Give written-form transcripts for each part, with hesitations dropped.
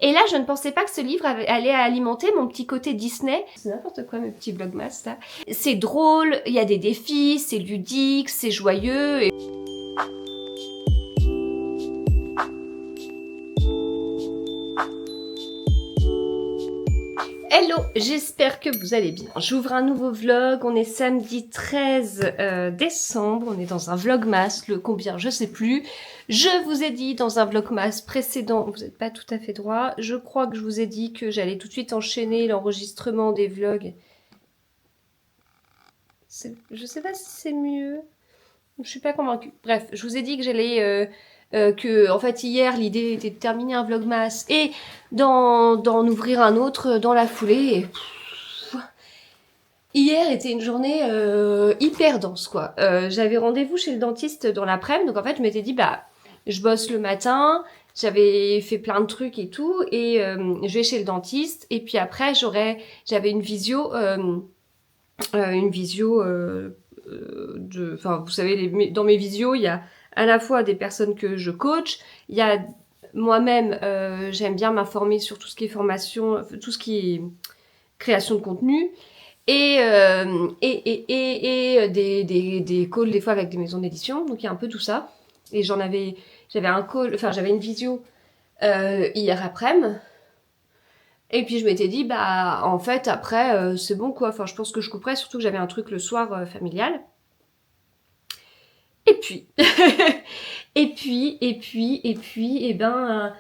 Et là, je ne pensais pas que ce livre allait alimenter mon petit côté Disney. C'est n'importe quoi, mes petits vlogmas, là. C'est drôle, il y a des défis, c'est ludique, c'est joyeux. Hello, j'espère que vous allez bien. J'ouvre un nouveau vlog, on est samedi 13 décembre, on est dans un vlogmas, le combien je sais plus. Je vous ai dit dans un vlogmas précédent, vous n'êtes pas tout à fait droit, je crois que je vous ai dit que j'allais tout de suite enchaîner l'enregistrement des vlogs. Je sais pas si c'est mieux, je suis pas convaincue. Bref, je vous ai dit que j'allais... en fait hier l'idée était de terminer un vlogmas et d'en ouvrir un autre dans la foulée. Hier était une journée hyper dense quoi. J'avais rendez-vous chez le dentiste dans l'après-midi, donc en fait je m'étais dit bah je bosse le matin, j'avais fait plein de trucs et tout, et je vais chez le dentiste et puis après j'avais une visio enfin vous savez dans mes visios il y a à la fois des personnes que je coach, il y a moi-même, j'aime bien m'informer sur tout ce qui est formation, tout ce qui est création de contenu, et des calls des fois avec des maisons d'édition, donc il y a un peu tout ça. Et j'avais un call, enfin j'avais une visio hier après-midi, et puis je m'étais dit bah en fait après c'est bon quoi, enfin je pense que je couperais, surtout que j'avais un truc le soir familial. Et puis, et ben,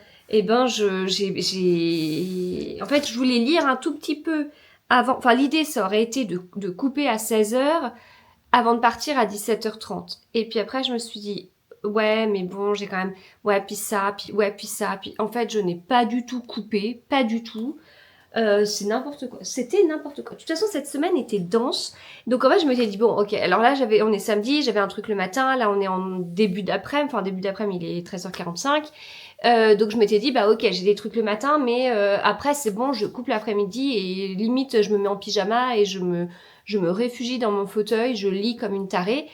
en fait, je voulais lire un tout petit peu avant. Enfin, l'idée, ça aurait été de couper à 16h avant de partir à 17h30. Et puis après, je me suis dit, ouais, mais bon, j'ai quand même, ouais, puis ça, puis ouais, puis ça, puis en fait, je n'ai pas du tout coupé, pas du tout. C'est n'importe quoi. C'était n'importe quoi. De toute façon, cette semaine était dense. Donc en fait, je m'étais dit, bon, ok, alors là, on est samedi, j'avais un truc le matin, là, on est en début d'après-midi, enfin, début d'après-midi, il est 13h45. Donc je m'étais dit, bah ok, j'ai des trucs le matin, mais après, c'est bon, je coupe l'après-midi et limite, je me mets en pyjama et je me réfugie dans mon fauteuil, je lis comme une tarée.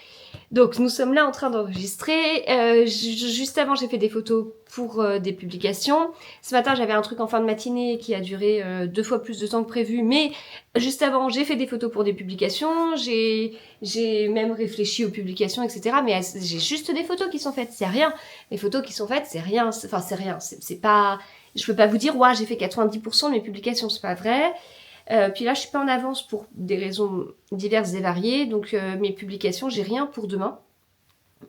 Donc nous sommes là en train d'enregistrer. Juste avant, j'ai fait des photos pour des publications. Ce matin, j'avais un truc en fin de matinée qui a duré 2 fois plus de temps que prévu. Mais juste avant, j'ai fait des photos pour des publications. J'ai même réfléchi aux publications, etc. Mais j'ai juste des photos qui sont faites. C'est rien. Les photos qui sont faites, c'est rien. Enfin, c'est rien. C'est pas... Je peux pas vous dire, ouais, j'ai fait 90% de mes publications. C'est pas vrai. Puis là, je suis pas en avance pour des raisons diverses et variées, donc mes publications, j'ai rien pour demain.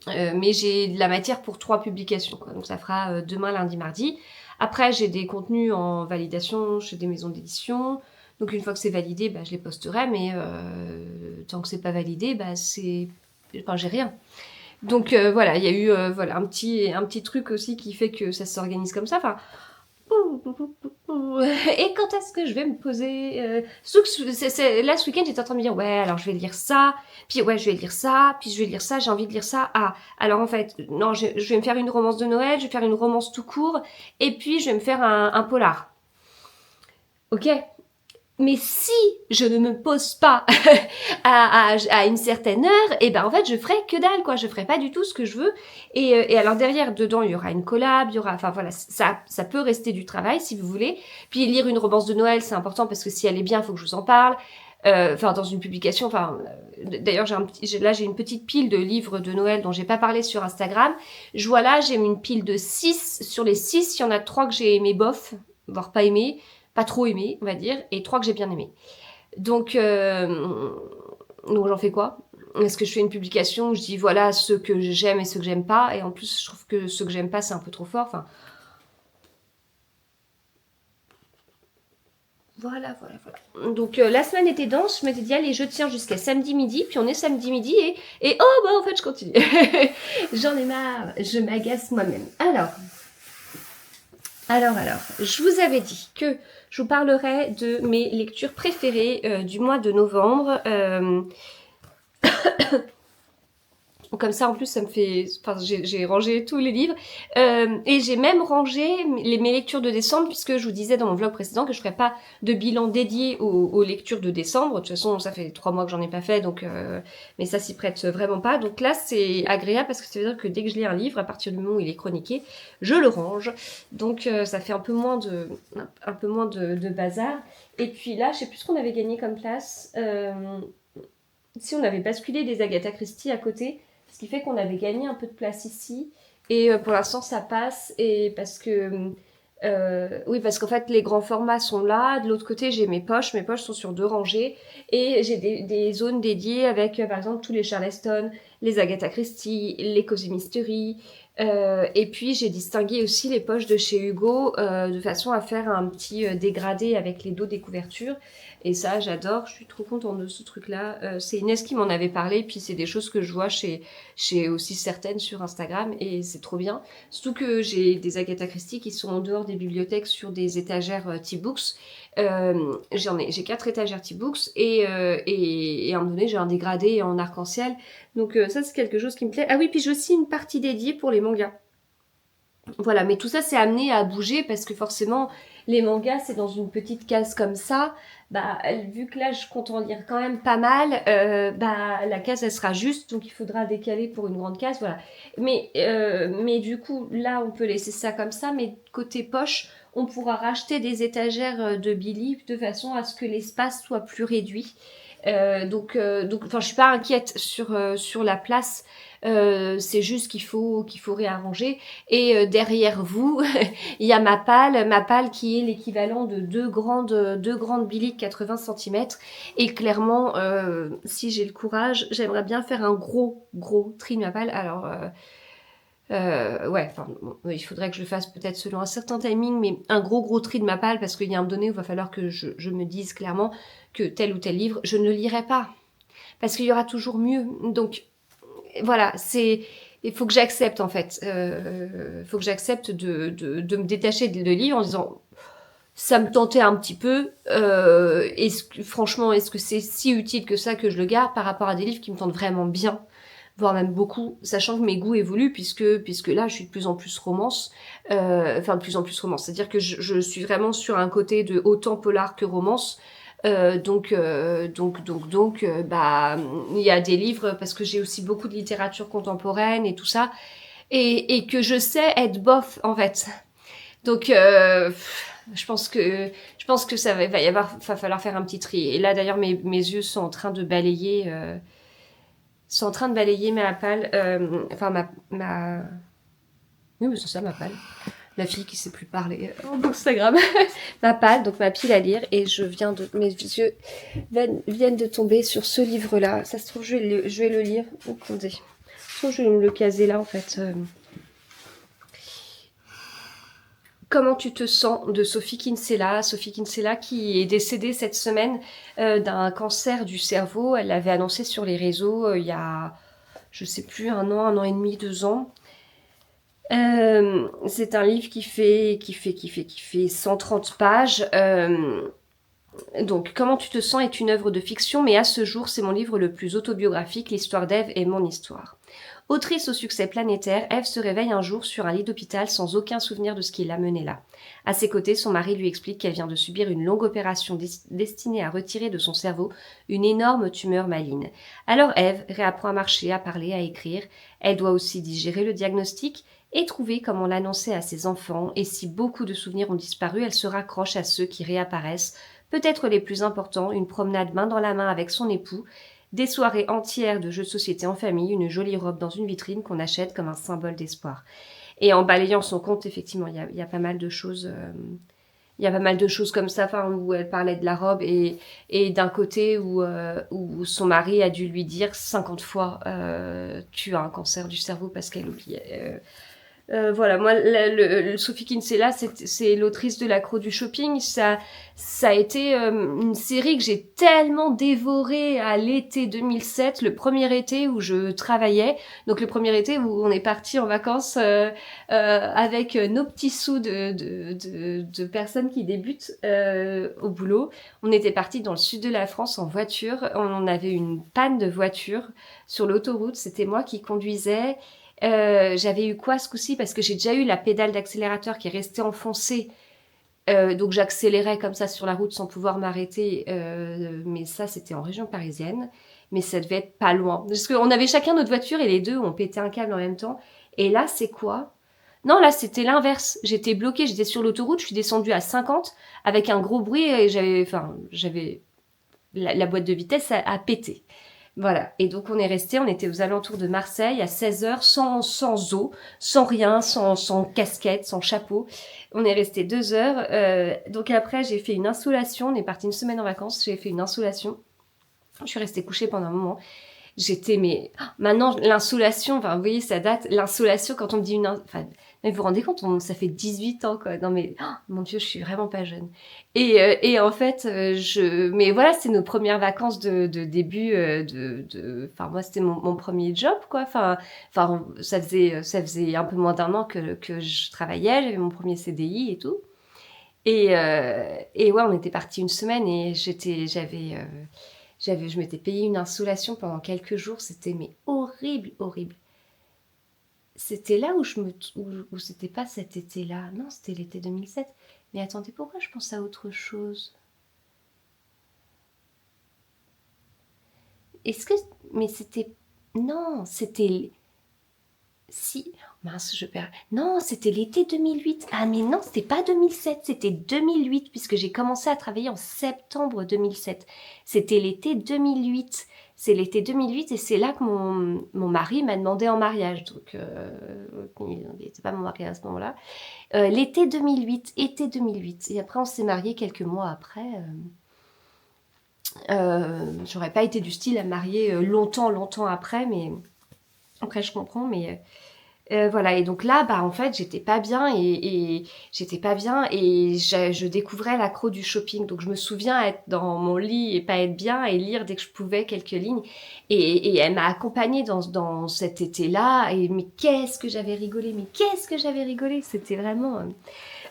Mais j'ai de la matière pour 3 publications, quoi. Donc ça fera demain, lundi, mardi. Après, j'ai des contenus en validation chez des maisons d'édition. Donc une fois que c'est validé, bah, je les posterai, mais tant que c'est pas validé, bah, enfin, j'ai rien. Donc voilà, il y a eu voilà, un petit truc aussi qui fait que ça s'organise comme ça. Enfin, et quand est-ce que je vais me poser là, ce week-end, j'étais en train de me dire, ouais, alors je vais lire ça, puis ouais, je vais lire ça, puis je vais lire ça, j'ai envie de lire ça. Ah, alors en fait, non, je vais me faire une romance de Noël, je vais faire une romance tout court, et puis je vais me faire un polar. Ok, mais si je ne me pose pas à une certaine heure, et ben en fait je ferai que dalle quoi, je ferai pas du tout ce que je veux. Et alors derrière, dedans, il y aura une collab, il y aura, enfin voilà, ça peut rester du travail si vous voulez. Puis lire une romance de Noël, c'est important parce que si elle est bien, il faut que je vous en parle. Enfin dans une publication, enfin d'ailleurs là j'ai une petite pile de livres de Noël dont j'ai pas parlé sur Instagram. Je vois là, j'ai une pile de 6, sur les 6, il y en a 3 que j'ai aimé bof, voire pas aimé. Pas trop aimé, on va dire, et 3 que j'ai bien aimé. Donc j'en fais quoi? Est-ce que je fais une publication où je dis voilà ceux que j'aime et ceux que j'aime pas, et en plus je trouve que ceux que j'aime pas c'est un peu trop fort, enfin... Voilà. Donc la semaine était dense, je m'étais dit allez je tiens jusqu'à samedi midi, puis on est samedi midi et oh bah en fait je continue. J'en ai marre, je m'agace moi-même. Alors, je vous avais dit que je vous parlerai de mes lectures préférées du mois de novembre. Comme ça, en plus, ça me fait... Enfin, j'ai rangé tous les livres. Et j'ai même rangé mes lectures de décembre, puisque je vous disais dans mon vlog précédent que je ferais pas de bilan dédié aux lectures de décembre. De toute façon, ça fait 3 mois que j'en ai pas fait, donc mais ça s'y prête vraiment pas. Donc là, c'est agréable parce que ça veut dire que dès que je lis un livre, à partir du moment où il est chroniqué, je le range. Donc ça fait un peu moins de bazar. Et puis là, je sais plus ce qu'on avait gagné comme place. Si on avait basculé des Agatha Christie à côté, ce qui fait qu'on avait gagné un peu de place ici. Et pour l'instant, ça passe. Et parce que... oui, parce qu'en fait, les grands formats sont là. De l'autre côté, j'ai mes poches. Mes poches sont sur 2 rangées. Et j'ai des zones dédiées avec, par exemple, tous les Charleston, les Agatha Christie, les Cozy Mystery. Et puis, j'ai distingué aussi les poches de chez Hugo de façon à faire un petit dégradé avec les dos des couvertures. Et ça, j'adore. Je suis trop contente de ce truc-là. C'est Inès qui m'en avait parlé. Puis, c'est des choses que je vois chez aussi certaines sur Instagram. Et c'est trop bien. Surtout que j'ai des Agatha Christie qui sont en dehors des bibliothèques sur des étagères T-Books. J'ai 4 étagères T-Books et à un moment donné j'ai un dégradé en arc-en-ciel. Donc ça c'est quelque chose qui me plaît. Ah oui, puis j'ai aussi une partie dédiée pour les mangas. Voilà, mais tout ça c'est amené à bouger parce que forcément les mangas c'est dans une petite case comme ça. Bah vu que là je compte en lire quand même pas mal, bah la case elle sera juste donc il faudra décaler pour une grande case, voilà. Mais du coup là on peut laisser ça comme ça, mais côté poche on pourra racheter des étagères de Billy de façon à ce que l'espace soit plus réduit. Enfin, je suis pas inquiète sur la place. C'est juste qu'il faut réarranger. Et derrière vous, il y a ma palle qui est l'équivalent de deux grandes Billy de 80 cm. Et clairement, si j'ai le courage, j'aimerais bien faire un gros tri de ma palle. Alors, ouais, enfin, bon, il faudrait que je le fasse peut-être selon un certain timing, mais un gros tri de ma palle parce qu'il y a un moment donné où il va falloir que je me dise clairement que tel ou tel livre, je ne le lirai pas. Parce qu'il y aura toujours mieux. Donc, voilà, il faut que j'accepte en fait. Il faut que j'accepte de me détacher de livres en disant ça me tentait un petit peu. Franchement, est-ce que c'est si utile que ça que je le garde par rapport à des livres qui me tentent vraiment bien, voire même beaucoup, sachant que mes goûts évoluent puisque là je suis de plus en plus romance. Enfin, de plus en plus romance. C'est-à-dire que je suis vraiment sur un côté de autant polar que romance. Bah, il y a des livres parce que j'ai aussi beaucoup de littérature contemporaine et tout ça, et que je sais être bof en fait. Donc, je pense que va falloir faire un petit tri. Et là d'ailleurs mes yeux sont en train de balayer, ma palle, enfin oui mais c'est ça ma palle. La fille qui sait plus parler en Instagram. Ma palle, donc ma pile à lire. Et mes yeux viennent de tomber sur ce livre-là. Ça se trouve, je vais le lire. Oh, attendez. Ça se trouve, je vais me le caser là, en fait. Comment tu te sens de Sophie Kinsella. Sophie Kinsella qui est décédée cette semaine d'un cancer du cerveau. Elle l'avait annoncé sur les réseaux il y a, je sais plus, 1 an et demi, 2 ans. C'est un livre qui fait 130 pages. Donc, Comment tu te sens est une œuvre de fiction, mais à ce jour, c'est mon livre le plus autobiographique. L'histoire d'Ève est mon histoire. Autrice au succès planétaire, Ève se réveille un jour sur un lit d'hôpital sans aucun souvenir de ce qui l'a menée là. À ses côtés, son mari lui explique qu'elle vient de subir une longue opération destinée à retirer de son cerveau une énorme tumeur maligne. Alors Ève réapprend à marcher, à parler, à écrire. Elle doit aussi digérer le diagnostic et trouver comment l'annoncer à ses enfants. Et si beaucoup de souvenirs ont disparu, elle se raccroche à ceux qui réapparaissent, peut-être les plus importants, une promenade main dans la main avec son époux, des soirées entières de jeux de société en famille, une jolie robe dans une vitrine qu'on achète comme un symbole d'espoir. Et en balayant son compte, effectivement, il y a pas mal de choses. Il y a pas mal de choses comme ça, où elle parlait de la robe et d'un côté où son mari a dû lui dire 50 fois tu as un cancer du cerveau parce qu'elle oubliait. Voilà, moi, Sophie Kinsella, c'est l'autrice de L'accro du shopping. Ça a été une série que j'ai tellement dévorée à l'été 2007, le premier été où je travaillais. Donc le premier été où on est parti en vacances avec nos petits sous de personnes qui débutent au boulot. On était parti dans le sud de la France en voiture. On avait une panne de voiture sur l'autoroute. C'était moi qui conduisais. J'avais eu quoi ce coup-ci? Parce que j'ai déjà eu la pédale d'accélérateur qui est restée enfoncée. Donc j'accélérais comme ça sur la route sans pouvoir m'arrêter. Mais ça, c'était en région parisienne. Mais ça devait être pas loin. Parce qu'on avait chacun notre voiture et les deux ont pété un câble en même temps. Et là, c'est quoi? Non, là, c'était l'inverse. J'étais bloquée, j'étais sur l'autoroute, je suis descendue à 50 avec un gros bruit et j'avais la boîte de vitesse a pété. Voilà. Et donc, on était aux alentours de Marseille à 16 heures, sans eau, sans rien, sans casquette, sans chapeau. On est resté 2 heures. Donc après, j'ai fait une insolation. On est parti une semaine en vacances. J'ai fait une insolation. Je suis restée couchée pendant un moment. Mais maintenant, l'insolation, enfin, vous voyez, ça date. L'insolation, quand on me dit mais vous vous rendez compte, ça fait 18 ans, quoi. Non, mais, mon Dieu, je suis vraiment pas jeune. Et en fait, mais voilà, c'est nos premières vacances de début, enfin, moi, c'était mon premier job, quoi. Enfin, ça faisait un peu moins d'un an que je travaillais, j'avais mon premier CDI et tout. Et ouais, on était parti une semaine et je m'étais payé une insolation pendant quelques jours. C'était mais horrible, horrible. C'était là où c'était pas cet été-là. Non, c'était l'été 2007. Mais attendez, pourquoi je pense à autre chose? Est-ce que... Mais c'était... Non, c'était... Si... Mince, je perds... Non, c'était l'été 2008. Ah mais non, c'était pas 2007, c'était 2008, puisque j'ai commencé à travailler en septembre 2007. C'était l'été 2008. C'est l'été 2008 et c'est là que mon mari m'a demandé en mariage. Donc, il n'était pas mon mari à ce moment-là. L'été 2008, été 2008. Et après, on s'est mariés quelques mois après. J'aurais pas été du style à me marier longtemps, longtemps après, mais après, je comprends, mais voilà. Et donc là, bah en fait, j'étais pas bien et j'étais pas bien et je découvrais l'accro du shopping. Donc je me souviens être dans mon lit et pas être bien et lire dès que je pouvais quelques lignes. Et elle m'a accompagnée dans cet été-là. Et mais qu'est-ce que j'avais rigolé, mais qu'est-ce que j'avais rigolé. C'était vraiment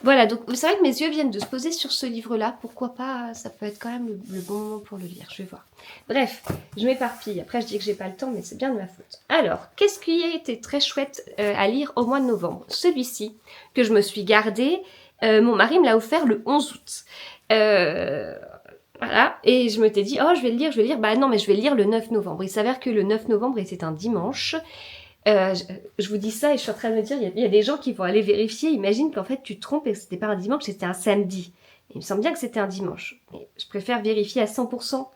voilà, donc c'est vrai que mes yeux viennent de se poser sur ce livre-là. Pourquoi pas? Ça peut être quand même le bon moment pour le lire. Je vais voir. Bref, je m'éparpille. Après, je dis que j'ai pas le temps, mais c'est bien de ma faute. Alors, qu'est-ce qui a été très chouette à lire au mois de novembre? Celui-ci, que je me suis gardé. Mon mari me l'a offert le 11 août. Voilà, et je m'étais dit, oh, je vais le lire. Bah non, mais je vais le lire le 9 novembre. Il s'avère que le 9 novembre était un dimanche. Je vous dis ça et je suis en train de me dire, il y a des gens qui vont aller vérifier. Imagine qu'en fait tu te trompes et que c'était pas un dimanche, c'était un samedi. Il me semble bien que c'était un dimanche. Mais je préfère vérifier à 100%.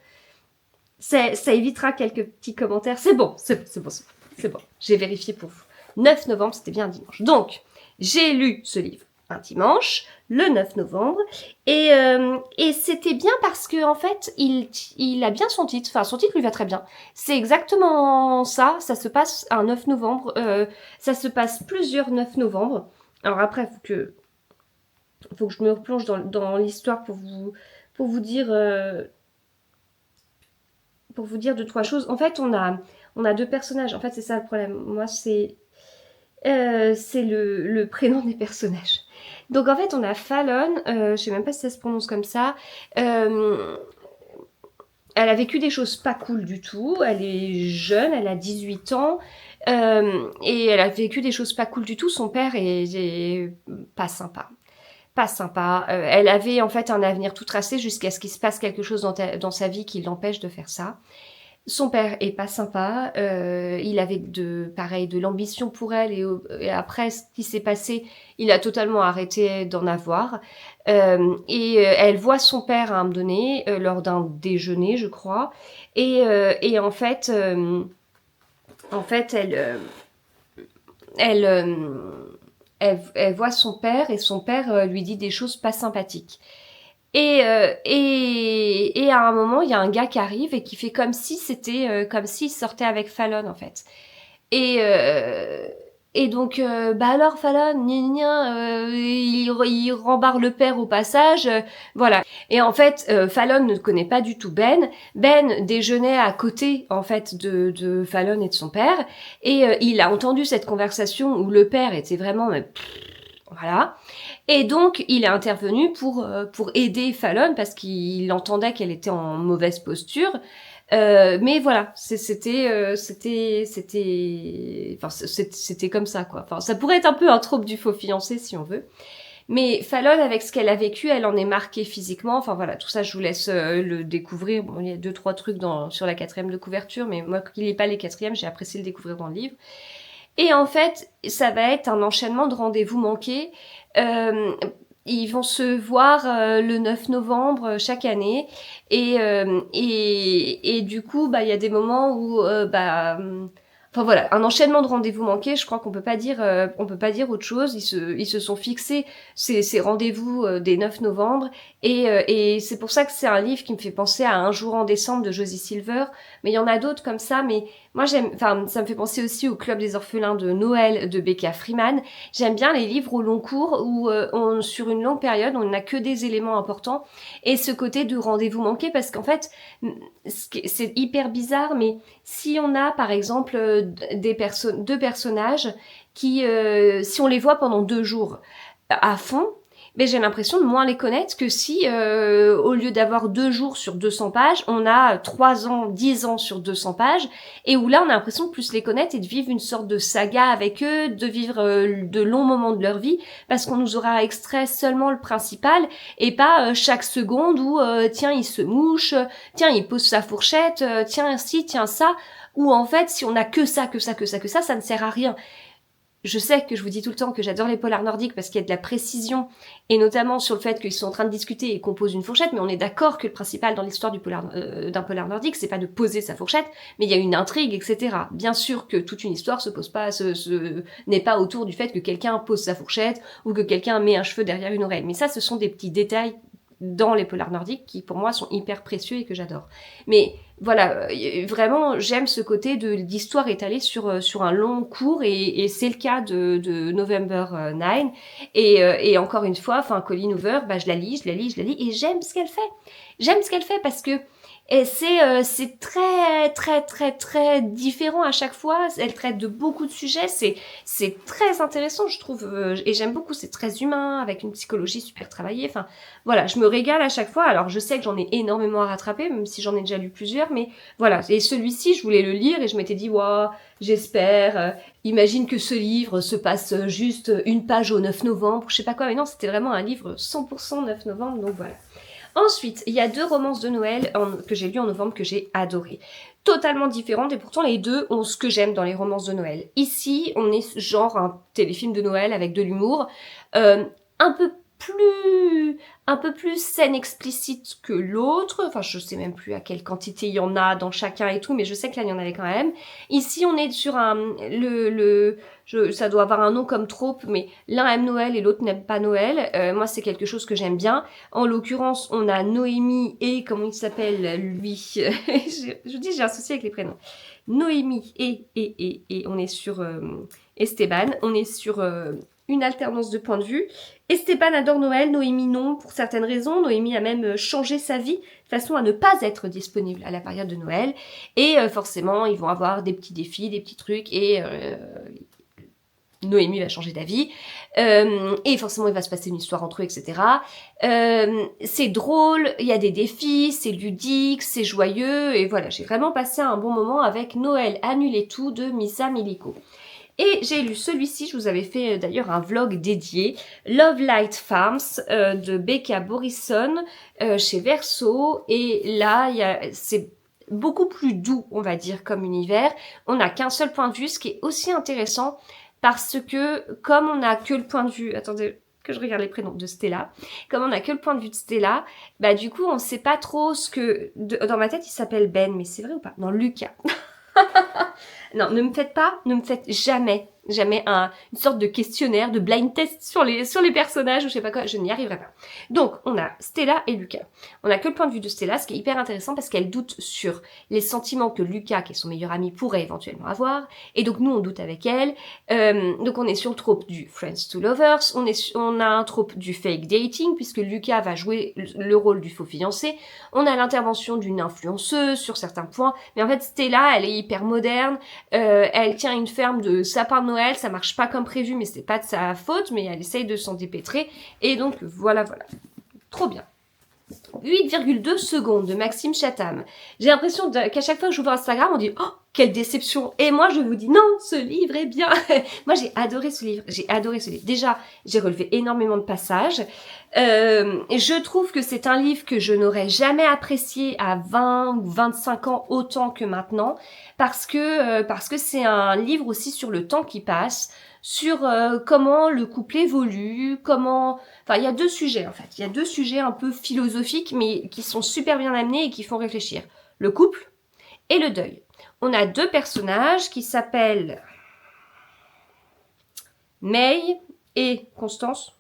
Ça évitera quelques petits commentaires. C'est bon, c'est bon. J'ai vérifié pour vous. 9 novembre, c'était bien un dimanche. Donc, j'ai lu ce livre un dimanche, le 9 novembre, et c'était bien parce que en fait, il a bien son titre. Enfin, son titre lui va très bien. C'est exactement ça. Ça se passe un 9 novembre. Ça se passe plusieurs 9 novembre. Alors après, faut que je me replonge dans l'histoire pour vous dire deux trois choses. En fait, on a deux personnages. En fait, c'est ça le problème. Moi, c'est le prénom des personnages. Donc en fait, on a Fallon, je sais même pas si ça se prononce comme ça. Elle a vécu des choses pas cool du tout. Elle est jeune, elle a 18 ans. Et elle a vécu des choses pas cool du tout. Son père est pas sympa. Pas sympa. Elle avait en fait un avenir tout tracé jusqu'à ce qu'il se passe quelque chose dans sa vie qui l'empêche de faire ça. Son père est pas sympa, il avait de l'ambition pour elle et après ce qui s'est passé, il a totalement arrêté d'en avoir. Elle voit son père à un moment donné lors d'un déjeuner, je crois, et en fait, elle voit son père et son père lui dit des choses pas sympathiques. Et à un moment, il y a un gars qui arrive et qui fait comme si c'était comme s'il sortait avec Fallon en fait. Et, euh, Et donc, bah alors Fallon, il rembarre le père au passage, voilà. Et en fait, Fallon ne connaît pas du tout Ben. Ben déjeunait à côté, en fait, de Fallon et de son père, et il a entendu cette conversation où le père était vraiment, voilà. Et donc, il est intervenu pour aider Fallon parce qu'il entendait qu'elle était en mauvaise posture. Mais voilà, c'était comme ça, quoi. Enfin, ça pourrait être un peu un trope du faux fiancé, si on veut. Mais Fallon, avec ce qu'elle a vécu, elle en est marquée physiquement. Enfin voilà, tout ça, je vous laisse le découvrir. Bon, il y a 2-3 trucs sur la 4e de couverture, mais moi, qui lis pas les 4e, j'ai apprécié le découvrir dans le livre. Et en fait, ça va être un enchaînement de rendez-vous manqués. Euh, Ils vont se voir le 9 novembre chaque année et du coup bah il y a des moments où enfin voilà, un enchaînement de rendez-vous manqués, je crois qu'on peut pas dire autre chose. Ils se sont fixés ces rendez-vous des 9 novembre et c'est pour ça que c'est un livre qui me fait penser à Un jour en décembre de Josie Silver, mais il y en a d'autres comme ça. Mais moi ça me fait penser aussi au Club des orphelins de Noël de Becca Freeman. J'aime bien les livres au long cours où sur une longue période, on n'a que des éléments importants et ce côté de rendez-vous manqué parce qu'en fait, c'est hyper bizarre, mais si on a par exemple deux personnages qui, si on les voit pendant 2 jours à fond, ben j'ai l'impression de moins les connaître que si, au lieu d'avoir 2 jours sur 200 pages, on a 3 ans, 10 ans sur 200 pages, et où là on a l'impression de plus les connaître et de vivre une sorte de saga avec eux, de vivre de longs moments de leur vie, parce qu'on nous aura extrait seulement le principal, et pas chaque seconde où, tiens, il se mouche, tiens, il pose sa fourchette, tiens, ci, tiens, ça, où en fait, si on a que ça, ça ne sert à rien. Je sais que je vous dis tout le temps que j'adore les polars nordiques parce qu'il y a de la précision, et notamment sur le fait qu'ils sont en train de discuter et qu'on pose une fourchette, mais on est d'accord que le principal dans l'histoire d'un polar nordique, c'est pas de poser sa fourchette, mais il y a une intrigue, etc. Bien sûr que toute une histoire n'est pas autour du fait que quelqu'un pose sa fourchette ou que quelqu'un met un cheveu derrière une oreille. Mais ça, ce sont des petits détails dans les polars nordiques qui, pour moi, sont hyper précieux et que j'adore. Mais voilà, vraiment, j'aime ce côté d'histoire étalée sur un long cours, et c'est le cas de November 9. Et encore une fois, enfin, Colleen Hoover, bah, je la lis, et j'aime ce qu'elle fait. J'aime ce qu'elle fait parce que c'est très très très très différent à chaque fois. Elle traite de beaucoup de sujets. C'est très intéressant, je trouve, et j'aime beaucoup. C'est très humain, avec une psychologie super travaillée. Enfin, voilà, je me régale à chaque fois. Alors, je sais que j'en ai énormément à rattraper, même si j'en ai déjà lu plusieurs. Mais voilà, et celui-ci, je voulais le lire et je m'étais dit, waouh, j'espère. Imagine que ce livre se passe juste une page au 9 novembre, je sais pas quoi. Mais non, c'était vraiment un livre 100% 9 novembre. Donc voilà. Ensuite, il y a 2 romances de Noël que j'ai lues en novembre que j'ai adorées. Totalement différentes, et pourtant les deux ont ce que j'aime dans les romances de Noël. Ici, on est genre un téléfilm de Noël avec de l'humour, un peu plus scène explicite que l'autre. Enfin, je sais même plus à quelle quantité il y en a dans chacun et tout, mais je sais que là, il y en avait quand même. Ici, on est sur ça doit avoir un nom comme trope, mais l'un aime Noël et l'autre n'aime pas Noël. Moi, c'est quelque chose que j'aime bien. En l'occurrence, on a Noémie et, comment il s'appelle, lui je dis, j'ai un souci avec les prénoms. Noémie et on est sur Esteban. On est sur une alternance de point de vue. Esteban adore Noël, Noémie non, pour certaines raisons. Noémie a même changé sa vie de façon à ne pas être disponible à la période de Noël. Et forcément, ils vont avoir des petits défis, des petits trucs, et Noémie va changer d'avis. Et forcément, il va se passer une histoire entre eux, etc. C'est drôle, il y a des défis, c'est ludique, c'est joyeux, et voilà, j'ai vraiment passé un bon moment avec Noël annulé tout de Misa Miliko. Et j'ai lu celui-ci, je vous avais fait d'ailleurs un vlog dédié, Love Light Farms de Becca Borisson chez Verso. Et là, c'est beaucoup plus doux, on va dire, comme univers. On n'a qu'un seul point de vue, ce qui est aussi intéressant parce que comme on n'a que le point de vue... Attendez que je regarde les prénoms de Stella. Comme on n'a que le point de vue de Stella, bah du coup, on sait pas trop ce que... Dans ma tête, il s'appelle Ben, mais c'est vrai ou pas? Non, Lucas. Non, ne me faites jamais une sorte de questionnaire, de blind test sur les personnages ou je sais pas quoi, je n'y arriverai pas. Donc, on a Stella et Lucas. On a que le point de vue de Stella, ce qui est hyper intéressant parce qu'elle doute sur les sentiments que Lucas, qui est son meilleur ami, pourrait éventuellement avoir. Et donc, nous, on doute avec elle. Donc, on est sur le trope du Friends to Lovers. On a un trope du fake dating puisque Lucas va jouer le rôle du faux fiancé. On a l'intervention d'une influenceuse sur certains points. Mais en fait, Stella, elle est hyper moderne. Elle tient une ferme de sapins de Noël, ça marche pas comme prévu, mais c'est pas de sa faute, mais elle essaye de s'en dépêtrer. Et donc, voilà. Trop bien. 8,2 secondes de Maxime Chatham. J'ai l'impression qu'à chaque fois que j'ouvre Instagram, on dit « Oh, quelle déception !» Et moi, je vous dis « Non, ce livre est bien !» Moi, j'ai adoré ce livre. Déjà, j'ai relevé énormément de passages. Je trouve que c'est un livre que je n'aurais jamais apprécié à 20 ou 25 ans autant que maintenant, parce que c'est un livre aussi sur le temps qui passe, sur comment le couple évolue, Enfin, il y a deux sujets en fait. Il y a deux sujets un peu philosophiques, mais qui sont super bien amenés et qui font réfléchir. Le couple et le deuil. On a deux personnages qui s'appellent May et Constance.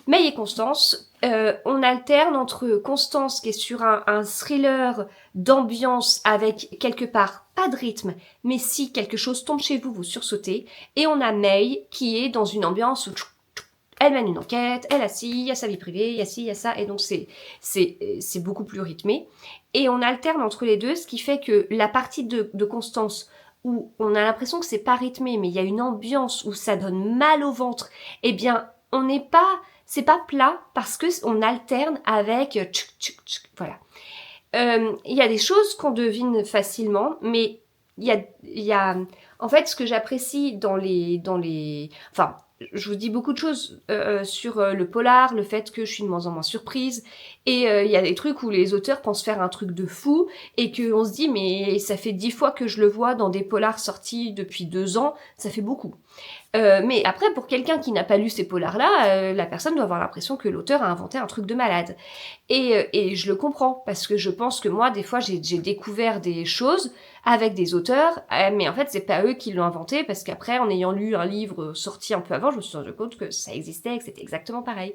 May et Constance, on alterne entre Constance qui est sur un thriller d'ambiance avec quelque part pas de rythme, mais si quelque chose tombe chez vous, vous sursautez. Et on a May qui est dans une ambiance où elle mène une enquête, elle a ci, il y a sa vie privée, il y a ci, il y a ça, et donc c'est beaucoup plus rythmé. Et on alterne entre les deux, ce qui fait que la partie de Constance où on a l'impression que c'est pas rythmé, mais il y a une ambiance où ça donne mal au ventre, eh bien, c'est pas plat parce que on alterne avec tchuk tchuk tchuk, voilà. Il y a des choses qu'on devine facilement, mais il y a en fait ce que j'apprécie enfin, je vous dis beaucoup de choses sur le polar, le fait que je suis de moins en moins surprise, et il y a des trucs où les auteurs pensent faire un truc de fou, et qu'on se dit mais ça fait 10 fois que je le vois dans des polars sortis depuis 2 ans, ça fait beaucoup. Mais après, pour quelqu'un qui n'a pas lu ces polars-là, la personne doit avoir l'impression que l'auteur a inventé un truc de malade. Et je le comprends, parce que je pense que moi, des fois, j'ai découvert des choses avec des auteurs, mais en fait, c'est pas eux qui l'ont inventé, parce qu'après, en ayant lu un livre sorti un peu avant, je me suis rendu compte que ça existait et que c'était exactement pareil.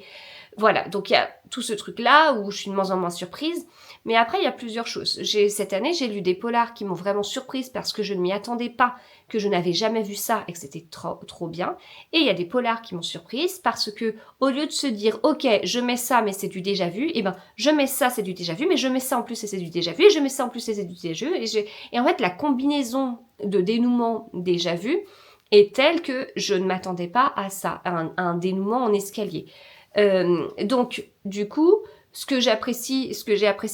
Voilà, donc il y a tout ce truc-là où je suis de moins en moins surprise. Mais après, il y a plusieurs choses. Cette année, j'ai lu des polars qui m'ont vraiment surprise parce que je ne m'y attendais pas, que je n'avais jamais vu ça et que c'était trop bien. Et il y a des polars qui m'ont surprise parce que, au lieu de se dire, ok, je mets ça, mais c'est du déjà vu, eh ben, je mets ça, c'est du déjà vu, mais je mets ça en plus et c'est du déjà vu, et je mets ça en plus et c'est du déjà vu. Et en fait, la combinaison de dénouement déjà vu est telle que je ne m'attendais pas à ça, à un dénouement en escalier. Donc, du coup, ce que j'ai apprécié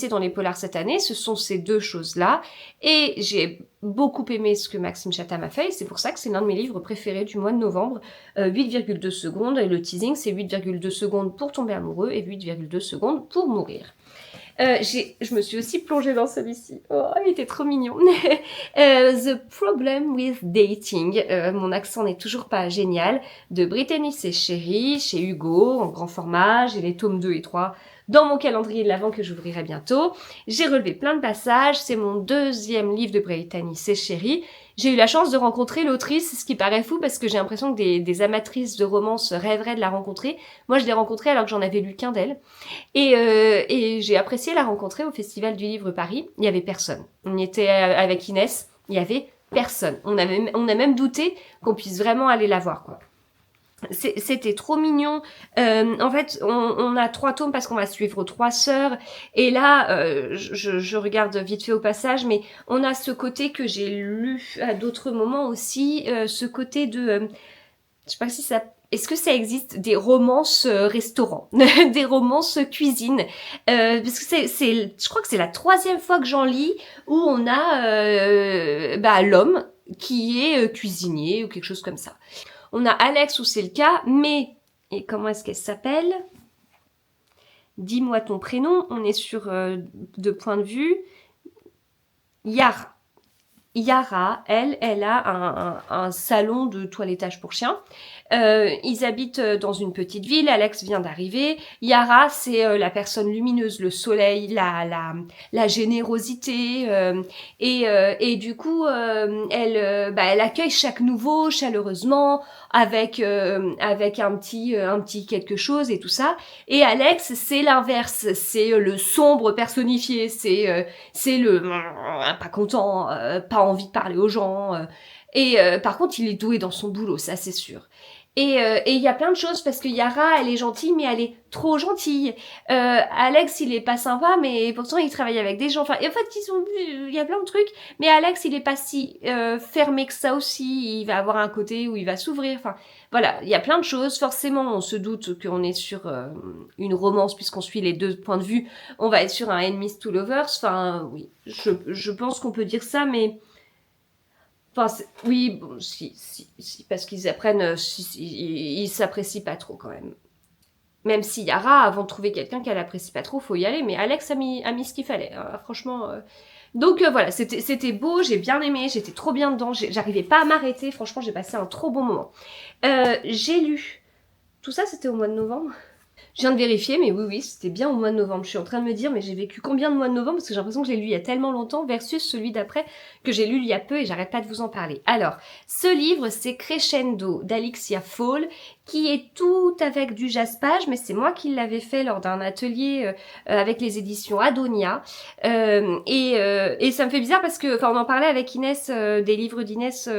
dans les polars cette année, ce sont ces deux choses-là. Et j'ai beaucoup aimé ce que Maxime Chatham a fait. Et c'est pour ça que c'est l'un de mes livres préférés du mois de novembre. 8,2 secondes. Et le teasing, c'est 8,2 secondes pour tomber amoureux et 8,2 secondes pour mourir. Je me suis aussi plongée dans celui-ci. Oh, il était trop mignon. The Problem with Dating. Mon accent n'est toujours pas génial. De Brittany Chéri, chez Hugo, en grand format. J'ai les tomes 2 et 3 dans mon calendrier de l'Avent que j'ouvrirai bientôt. J'ai relevé plein de passages. C'est mon deuxième livre de Brittany Chéri. J'ai eu la chance de rencontrer l'autrice, ce qui paraît fou parce que j'ai l'impression que des amatrices de romance rêveraient de la rencontrer. Moi, je l'ai rencontrée alors que j'en avais lu qu'un d'elle. Et j'ai apprécié la rencontrer au Festival du Livre Paris. Il y avait personne. On y était avec Inès. Il y avait personne. On a même douté qu'on puisse vraiment aller la voir, quoi. C'était trop mignon. En fait, on a 3 tomes parce qu'on va suivre 3 sœurs. Et là, je regarde vite fait au passage, mais on a ce côté que j'ai lu à d'autres moments aussi, ce côté de... je sais pas si ça... Est-ce que ça existe des romances restaurants, des romances cuisine, parce que je crois que c'est la 3e fois que j'en lis où on a l'homme qui est cuisinier ou quelque chose comme ça. On a Alex où c'est le cas, mais et comment est-ce qu'elle s'appelle? Dis-moi ton prénom. On est sur 2 points de vue. Yara. Yara, elle a un salon de toilettage pour chiens. Ils habitent dans une petite ville. Alex vient d'arriver. Yara, c'est la personne lumineuse, le soleil, la générosité. Et du coup, elle accueille chaque nouveau chaleureusement, avec un petit quelque chose et tout ça. Et Alex, c'est l'inverse. C'est le sombre personnifié. C'est le pas content, pas envie de parler aux gens. Par contre, il est doué dans son boulot, ça c'est sûr. Et il y a plein de choses parce que Yara, elle est gentille, mais elle est trop gentille. Alex, il est pas sympa, mais pourtant il travaille avec des gens. Enfin, en fait, il y a plein de trucs. Mais Alex, il est pas si fermé que ça aussi. Il va avoir un côté où il va s'ouvrir. Enfin, voilà, il y a plein de choses. Forcément, on se doute qu'on est sur une romance puisqu'on suit les deux points de vue. On va être sur un enemies to lovers. Enfin, oui, je pense qu'on peut dire ça, mais enfin, oui, bon, si, parce qu'ils apprennent, ils s'apprécient pas trop quand même. Même si Yara, avant de trouver quelqu'un qu'elle apprécie pas trop, faut y aller. Mais Alex a mis ce qu'il fallait, hein, franchement. Donc voilà, c'était beau, j'ai bien aimé, j'étais trop bien dedans, j'arrivais pas à m'arrêter. Franchement, j'ai passé un trop bon moment. J'ai lu. Tout ça, c'était au mois de novembre. Je viens de vérifier, mais oui, c'était bien au mois de novembre. Je suis en train de me dire, mais j'ai vécu combien de mois de novembre? Parce que j'ai l'impression que je l'ai lu il y a tellement longtemps, versus celui d'après que j'ai lu il y a peu et j'arrête pas de vous en parler. Alors, ce livre, c'est Crescendo d'Alixia Fall, qui est tout avec du jaspage, mais c'est moi qui l'avais fait lors d'un atelier avec les éditions Adonia. Et ça me fait bizarre parce que, enfin, on en parlait avec Inès, des livres d'Inès,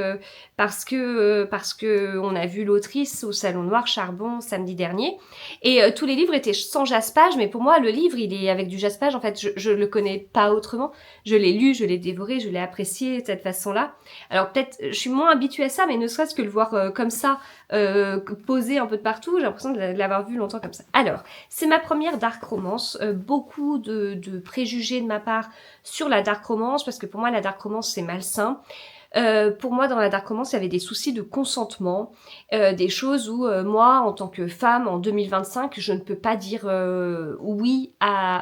parce que on a vu l'autrice au Salon Noir Charbon samedi dernier. Et tous les livres étaient sans jaspage, mais pour moi, le livre, il est avec du jaspage. En fait, je le connais pas autrement. Je l'ai lu, je l'ai dévoré, je l'ai apprécié de cette façon-là. Alors peut-être, je suis moins habituée à ça, mais ne serait-ce que le voir comme ça, posé un peu de partout, j'ai l'impression de l'avoir vu longtemps comme ça. Alors, c'est ma première dark romance. Beaucoup de préjugés de ma part sur la dark romance, parce que pour moi, la dark romance, c'est malsain. Pour moi, dans la dark romance, il y avait des soucis de consentement, des choses où moi, en tant que femme, en 2025, je ne peux pas dire oui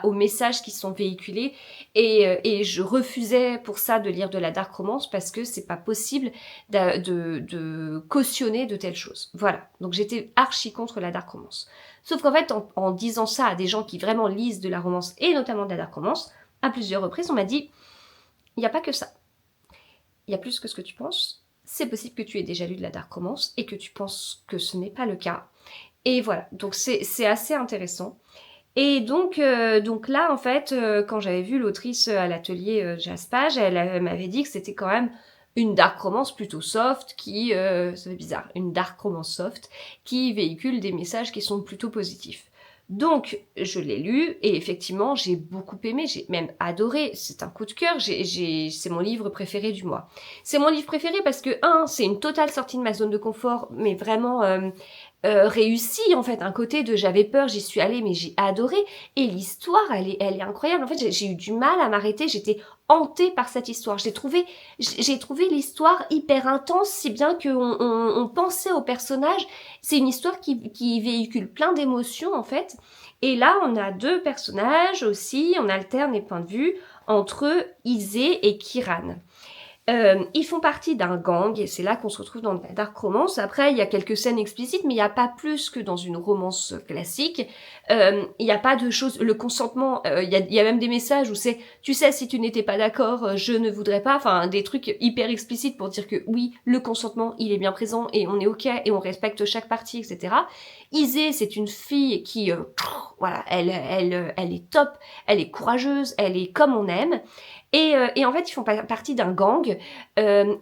aux messages qui sont véhiculés, et je refusais pour ça de lire de la dark romance parce que c'est pas possible de cautionner de telles choses. Voilà, donc j'étais archi contre la dark romance. Sauf qu'en fait, en disant ça à des gens qui vraiment lisent de la romance et notamment de la dark romance, à plusieurs reprises, on m'a dit, il n'y a pas que ça. Il y a plus que ce que tu penses. C'est possible que tu aies déjà lu de la dark romance et que tu penses que ce n'est pas le cas. Et voilà, donc c'est assez intéressant. Et donc là, en fait, quand j'avais vu l'autrice à l'atelier Jaspage, elle m'avait dit que c'était quand même une dark romance plutôt soft qui, ça fait bizarre, une dark romance soft qui véhicule des messages qui sont plutôt positifs. Donc, je l'ai lu et effectivement, j'ai beaucoup aimé, j'ai même adoré. C'est un coup de cœur. C'est mon livre préféré du mois. C'est mon livre préféré parce que c'est une totale sortie de ma zone de confort, mais vraiment réussi en fait. Un côté de j'avais peur, j'y suis allée, mais j'ai adoré. Et l'histoire, elle est incroyable. En fait, j'ai eu du mal à m'arrêter. J'étais hantée par cette histoire. J'ai trouvé l'histoire hyper intense, si bien on pensait au personnage. C'est une histoire qui véhicule plein d'émotions en fait. Et là, on a deux personnages aussi. On alterne les points de vue entre Izé et Kiran. Ils font partie d'un gang et c'est là qu'on se retrouve dans la dark romance. Après, il y a quelques scènes explicites, mais il n'y a pas plus que dans une romance classique. Il n'y a pas de choses. Le consentement, il y a même des messages où c'est, tu sais, si tu n'étais pas d'accord, je ne voudrais pas. Enfin, des trucs hyper explicites pour dire que oui, le consentement, il est bien présent et on est ok et on respecte chaque partie, etc. Isée, c'est une fille qui, voilà, elle est top, elle est courageuse, elle est comme on aime. Et en fait, ils font partie d'un gang.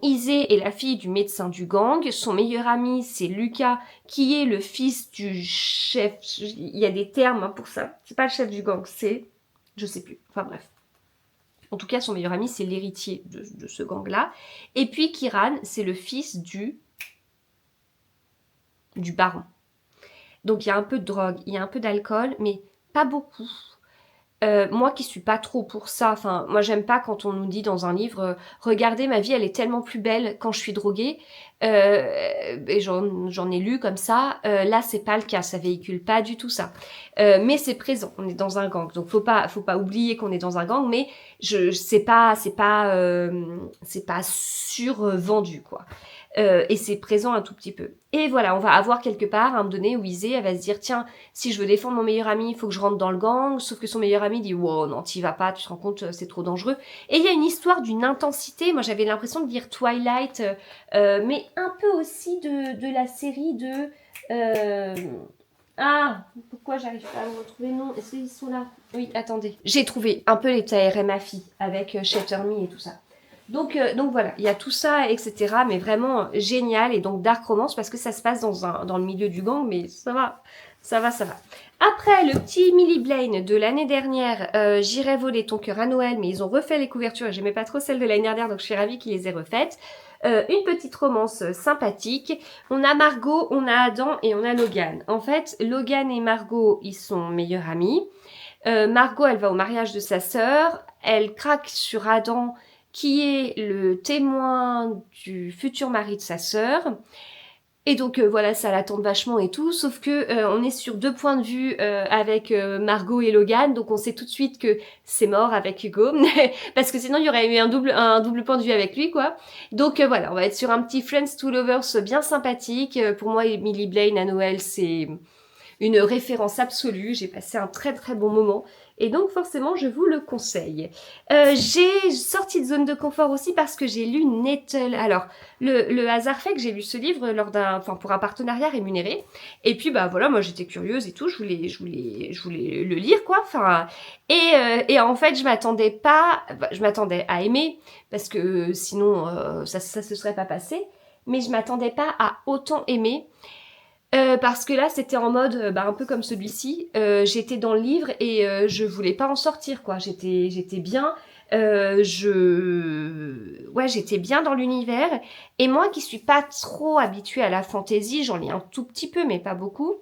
Isée est la fille du médecin du gang. Son meilleur ami, c'est Lucas, qui est le fils du chef. Il y a des termes pour ça. C'est pas le chef du gang, c'est... Je sais plus. Enfin bref. En tout cas, son meilleur ami, c'est l'héritier de ce gang-là. Et puis Kiran, c'est le fils du baron. Donc il y a un peu de drogue, il y a un peu d'alcool, mais pas beaucoup. Moi qui suis pas trop pour ça, enfin moi j'aime pas quand on nous dit dans un livre regardez ma vie elle est tellement plus belle quand je suis droguée. Et j'en ai lu comme ça. Là, c'est pas le cas, ça véhicule pas du tout ça. Mais c'est présent. On est dans un gang, donc faut pas oublier qu'on est dans un gang. Mais c'est pas survendu quoi. Et c'est présent un tout petit peu. Et voilà, on va avoir quelque part à un moment donné où Izzy, elle va se dire tiens, si je veux défendre mon meilleur ami, il faut que je rentre dans le gang. Sauf que son meilleur ami dit wow, non, t'y vas pas, tu te rends compte, c'est trop dangereux. Et il y a une histoire d'une intensité. Moi, j'avais l'impression de lire Twilight, mais un peu aussi de la série de pourquoi j'arrive pas à me retrouver? Non, est-ce qu'ils sont là? Oui, attendez. J'ai trouvé un peu les TRMAFI avec Shatter Me et tout ça. Donc voilà, il y a tout ça, etc. Mais vraiment génial. Et donc Dark Romance parce que ça se passe dans le milieu du gang, mais ça va. Après, le petit Millie Blaine de l'année dernière, J'irai voler ton cœur à Noël, mais ils ont refait les couvertures. J'aimais pas trop celles de l'année dernière, donc je suis ravie qu'ils les aient refaites. Une petite romance sympathique. On a Margot, on a Adam et on a Logan. En fait, Logan et Margot, ils sont meilleurs amis. Margot, elle va au mariage de sa sœur. Elle craque sur Adam, qui est le témoin du futur mari de sa sœur. Et donc voilà, ça la tente vachement et tout, sauf que on est sur 2 points de vue avec Margot et Logan, donc on sait tout de suite que c'est mort avec Hugo, parce que sinon il y aurait eu un double point de vue avec lui quoi. Donc voilà, on va être sur un petit Friends to Lovers bien sympathique. Pour moi, Emily Blaine à Noël, c'est une référence absolue. J'ai passé un très très bon moment. Et donc forcément, je vous le conseille. J'ai sorti de zone de confort aussi parce que j'ai lu Nettle. Alors, le hasard fait que j'ai lu ce livre pour un partenariat rémunéré. Et puis bah voilà, moi j'étais curieuse et tout, je voulais le lire quoi. Et en fait, je m'attendais à aimer parce que sinon ça se serait pas passé. Mais je m'attendais pas à autant aimer. Parce que là, c'était en mode, un peu comme celui-ci. J'étais dans le livre et je voulais pas en sortir, quoi. J'étais bien. J'étais bien dans l'univers. Et moi, qui suis pas trop habituée à la fantasy, j'en lis un tout petit peu, mais pas beaucoup.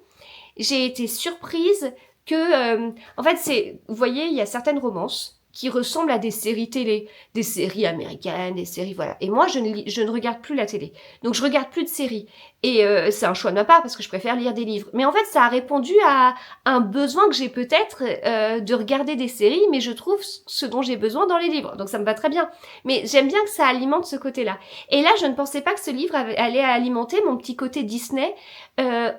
J'ai été surprise que, en fait, vous voyez, il y a certaines romances qui ressemblent à des séries télé, des séries américaines, des séries, voilà. Et moi, je ne regarde plus la télé. Donc, je regarde plus de séries. Et c'est un choix de ma part parce que je préfère lire des livres. Mais en fait, ça a répondu à un besoin que j'ai peut-être de regarder des séries, mais je trouve ce dont j'ai besoin dans les livres. Donc, ça me va très bien. Mais j'aime bien que ça alimente ce côté-là. Et là, je ne pensais pas que ce livre allait alimenter mon petit côté Disney,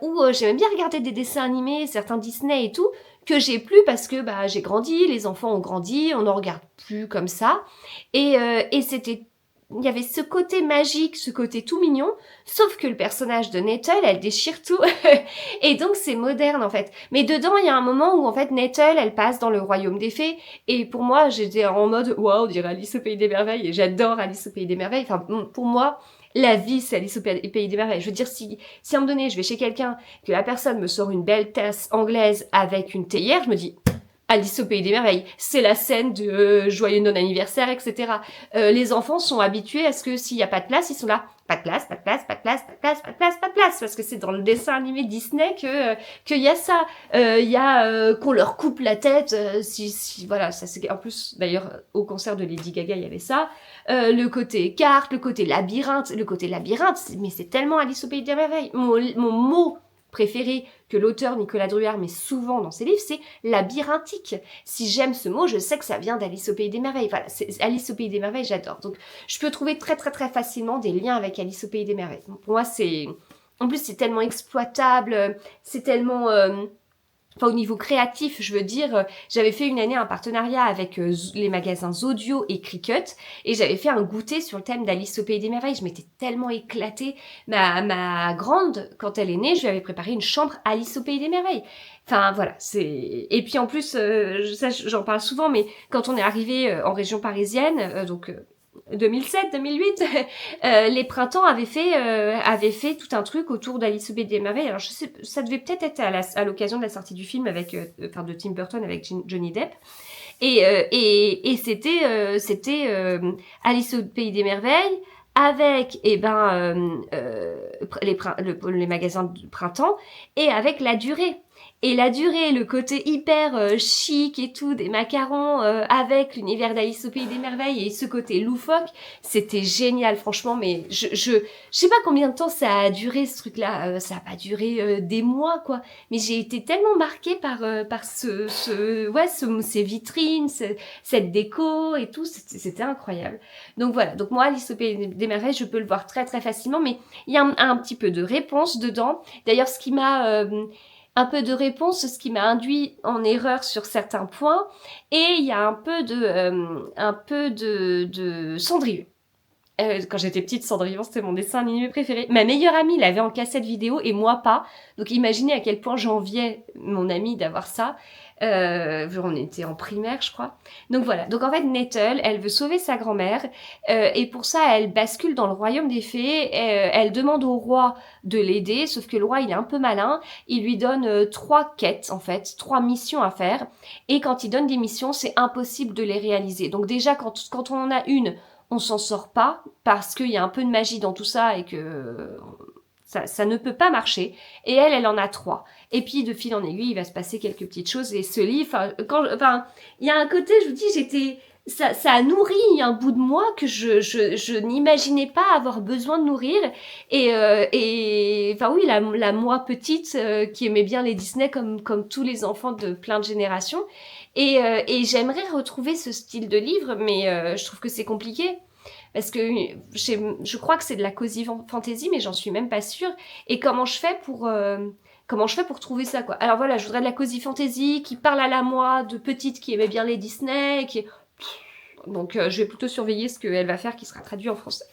où j'aimais bien regarder des dessins animés, certains Disney et tout, que j'ai plus parce que j'ai grandi, les enfants ont grandi, on n'en regarde plus comme ça. Et il y avait ce côté magique, ce côté tout mignon, sauf que le personnage de Nettle, elle déchire tout. Et donc c'est moderne en fait. Mais dedans, il y a un moment où en fait Nettle, elle passe dans le royaume des fées. Et pour moi, j'étais en mode waouh, on dirait Alice au pays des merveilles. Et j'adore Alice au pays des merveilles. Enfin, pour moi, la vie, c'est Alice au pays des merveilles. Je veux dire, si à un moment donné, je vais chez quelqu'un, que la personne me sort une belle tasse anglaise avec une théière, je me dis Alice au pays des merveilles. C'est la scène de joyeux non-anniversaire, etc. Les enfants sont habitués à ce que s'il n'y a pas de place, ils sont là. Pas de place, pas de place, pas de place, pas de place, pas de place, pas de place. Parce que c'est dans le dessin animé Disney qu'il y a ça. Il y a qu'on leur coupe la tête. Voilà, ça c'est en plus d'ailleurs au concert de Lady Gaga il y avait ça. Le côté carte, le côté labyrinthe, mais c'est tellement Alice au pays des merveilles. Mon mot préféré que l'auteur Nicolas Druard met souvent dans ses livres, c'est labyrinthique. Si j'aime ce mot, je sais que ça vient d'Alice au pays des merveilles. Voilà, Alice au pays des merveilles, j'adore. Donc, je peux trouver très très très facilement des liens avec Alice au pays des merveilles. Donc, pour moi, en plus, c'est tellement exploitable, c'est tellement... Enfin, au niveau créatif, je veux dire, j'avais fait une année un partenariat avec les magasins Zodio et Cricut et j'avais fait un goûter sur le thème d'Alice au pays des merveilles. Je m'étais tellement éclatée. Ma grande, quand elle est née, je lui avais préparé une chambre Alice au pays des merveilles. Enfin, voilà, et puis en plus, ça j'en parle souvent, mais quand on est arrivé en région parisienne, 2007, 2008, les printemps avaient fait tout un truc autour d'Alice au pays des merveilles. Alors je sais, ça devait peut-être être à l'occasion de la sortie du film de Tim Burton avec Johnny Depp. Et c'était Alice au pays des merveilles avec les magasins du printemps et avec la durée. Et la durée, le côté hyper chic et tout, des macarons avec l'univers d'Alice au Pays des Merveilles et ce côté loufoque, c'était génial, franchement. Mais je sais pas combien de temps ça a duré ce truc-là. Ça a pas duré des mois, quoi. Mais j'ai été tellement marquée par ces vitrines, cette déco et tout. C'était incroyable. Donc voilà. Donc moi, Alice au Pays des Merveilles, je peux le voir très très facilement. Mais il y a un petit peu de réponse dedans. D'ailleurs, ce qui m'a un peu de réponse, ce qui m'a induit en erreur sur certains points, et il y a un peu de Cendrillon. Quand j'étais petite, Cendrillon, c'était mon dessin animé préféré. Ma meilleure amie l'avait en cassette vidéo et moi pas. Donc imaginez à quel point j'enviais mon amie d'avoir ça. On était en primaire, je crois. Donc voilà. Donc en fait, Nettle, elle veut sauver sa grand-mère et pour ça, elle bascule dans le royaume des fées. Elle demande au roi de l'aider, sauf que le roi, il est un peu malin. Il lui donne 3 quêtes, en fait, 3 missions à faire. Et quand il donne des missions, c'est impossible de les réaliser. Donc déjà, quand on en a une, on s'en sort pas parce qu'il y a un peu de magie dans tout ça et que ça ne peut pas marcher. Et elle en a 3. Et puis de fil en aiguille, il va se passer quelques petites choses. Et ce livre, il y a un côté, je vous dis, ça a nourri un bout de moi que je n'imaginais pas avoir besoin de nourrir. Oui, la moi petite qui aimait bien les Disney comme tous les enfants de plein de générations. Et j'aimerais retrouver ce style de livre, mais je trouve que c'est compliqué. Parce que je crois que c'est de la cozy fantasy, mais j'en suis même pas sûre. Et comment je fais pour trouver ça, quoi. Alors voilà, je voudrais de la cozy fantasy qui parle à la moi de petite qui aimait bien les Disney, donc je vais plutôt surveiller ce qu'elle va faire qui sera traduit en français.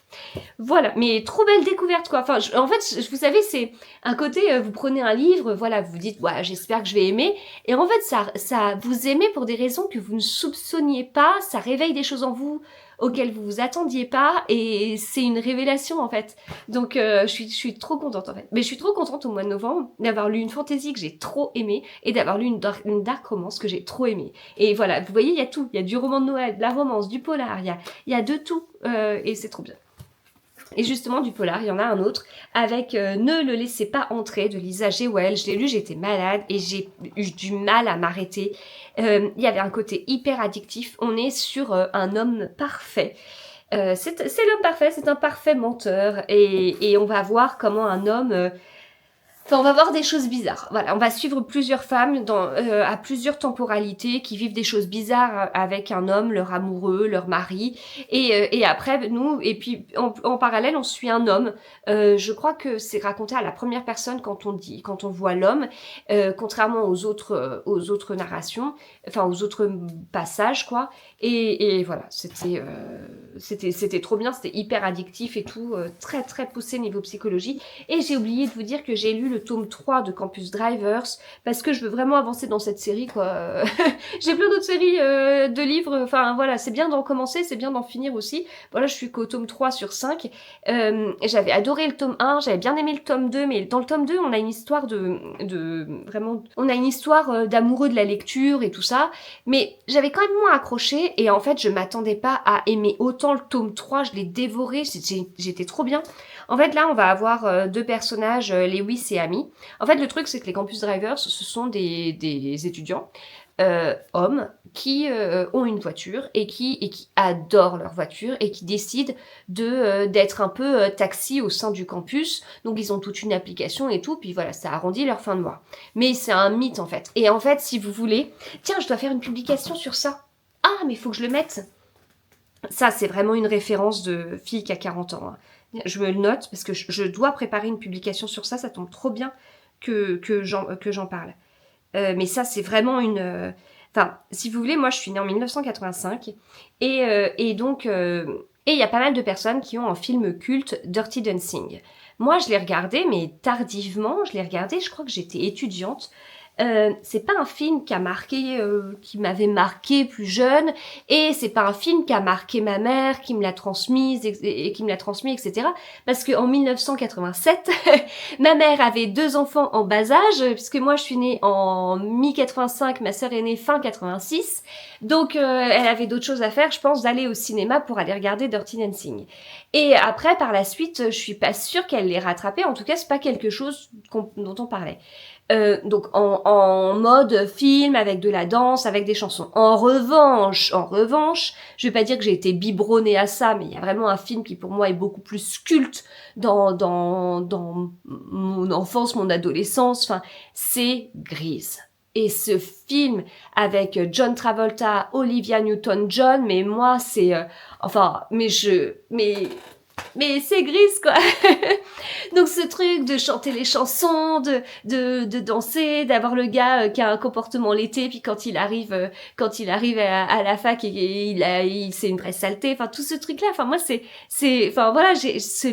Voilà, mais trop belle découverte, quoi. Enfin, en fait, vous savez, c'est un côté, vous prenez un livre, voilà, vous dites, ouais, j'espère que je vais aimer. Et en fait, ça, vous aimez pour des raisons que vous ne soupçonniez pas, ça réveille des choses en vous auxquelles vous vous attendiez pas, et c'est une révélation, en fait. Donc, je suis trop contente, en fait. Mais je suis trop contente au mois de novembre d'avoir lu une fantasy que j'ai trop aimée, et d'avoir lu une dark romance que j'ai trop aimée. Et voilà, vous voyez, il y a tout. Il y a du roman de Noël, de la romance, du polar, il y a de tout, et c'est trop bien. Et justement, du polar, il y en a un autre avec Ne le laissez pas entrer de Lisa G. Wells. Je l'ai lu, j'étais malade et j'ai eu du mal à m'arrêter. Il y avait un côté hyper addictif. On est sur un homme parfait. C'est l'homme parfait, c'est un parfait menteur. Et on va voir comment un homme... Enfin, on va voir des choses bizarres. Voilà, on va suivre plusieurs femmes à plusieurs temporalités qui vivent des choses bizarres avec un homme, leur amoureux, leur mari. Et après, nous, et puis en parallèle, on suit un homme. Je crois que c'est raconté à la première personne quand on voit l'homme, contrairement aux autres narrations, enfin aux autres passages, quoi. Et voilà, c'était trop bien, c'était hyper addictif et tout, très très poussé niveau psychologie. Et j'ai oublié de vous dire que j'ai lu le tome 3 de Campus Drivers parce que je veux vraiment avancer dans cette série, quoi. J'ai plein d'autres séries de livres, enfin voilà, c'est bien d'en commencer, c'est bien d'en finir aussi. Voilà, je suis qu'au tome 3 sur 5. J'avais adoré le tome 1, j'avais bien aimé le tome 2, mais dans le tome 2, on a une histoire on a une histoire d'amoureux de la lecture et tout ça, mais j'avais quand même moins accroché et en fait, je m'attendais pas à aimer autant le tome 3, je l'ai dévoré, j'étais trop bien. En fait, là, on va avoir 2 personnages, Lewis et Amy. En fait, le truc, c'est que les Campus Drivers, ce sont des étudiants, hommes, qui ont une voiture et qui adorent leur voiture et qui décident d'être un peu taxi au sein du campus. Donc, ils ont toute une application et tout, puis voilà, ça arrondit leur fin de mois. Mais c'est un mythe, en fait. Et en fait, si vous voulez... Tiens, je dois faire une publication sur ça. Ah, mais il faut que je le mette. Ça, c'est vraiment une référence de fille qui a 40 ans, hein. Je me le note parce que je dois préparer une publication sur ça. Ça tombe trop bien que j'en parle. Mais ça, c'est vraiment une... Enfin, si vous voulez, moi, je suis née en 1985. Et donc... et il y a pas mal de personnes qui ont un film culte, Dirty Dancing. Moi, je l'ai regardé, mais tardivement. Je l'ai regardé, je crois que j'étais étudiante. C'est pas un film qui m'avait marqué plus jeune, et c'est pas un film qui a marqué ma mère, qui me l'a transmise et qui me l'a transmis, etc. Parce que en 1987, ma mère avait 2 enfants en bas âge, puisque moi je suis née en mi-85, ma sœur est née fin 86, donc elle avait d'autres choses à faire, je pense, d'aller au cinéma pour aller regarder Dirty Dancing. Et après, par la suite, je suis pas sûre qu'elle l'ait rattrapé, en tout cas c'est pas quelque chose dont on parlait. Donc en mode film, avec de la danse, avec des chansons. En revanche, je vais pas dire que j'ai été biberonnée à ça, mais il y a vraiment un film qui pour moi est beaucoup plus culte dans mon enfance, mon adolescence, enfin, c'est Grease. Et ce film avec John Travolta, Olivia Newton-John, mais moi c'est enfin mais c'est Grease quoi. Donc ce truc de chanter les chansons, de danser, d'avoir le gars qui a un comportement laité, puis quand il arrive à la fac et c'est une vraie saleté, enfin tout ce truc là, enfin moi enfin voilà, j'ai ce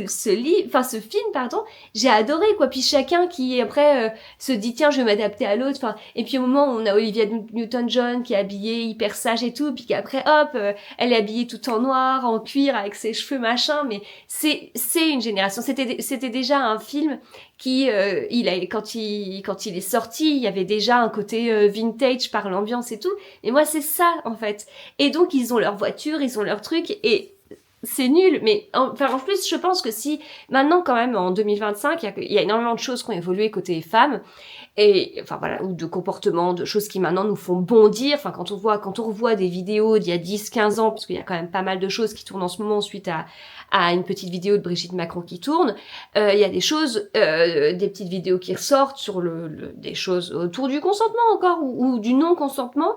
film pardon, j'ai adoré quoi. Puis chacun qui après se dit tiens je vais m'adapter à l'autre, enfin et puis au moment où on a Olivia Newton-John qui est habillée hyper sage et tout, puis qu'après hop elle est habillée tout en noir, en cuir avec ses cheveux machin, mais c'est une génération. C'était déjà un film qui quand il est sorti, il y avait déjà un côté vintage par l'ambiance et tout. Et moi c'est ça en fait. Et donc ils ont leur voiture, ils ont leur truc et c'est nul, mais en plus, je pense que si maintenant quand même en 2025, il y a énormément de choses qui ont évolué côté femmes et enfin voilà, ou de comportements, de choses qui maintenant nous font bondir. Enfin quand on revoit des vidéos d'il y a 10-15 ans, parce qu'il y a quand même pas mal de choses qui tournent en ce moment suite à une petite vidéo de Brigitte Macron qui tourne, il y a des choses, des petites vidéos qui ressortent sur des choses autour du consentement encore ou du non-consentement.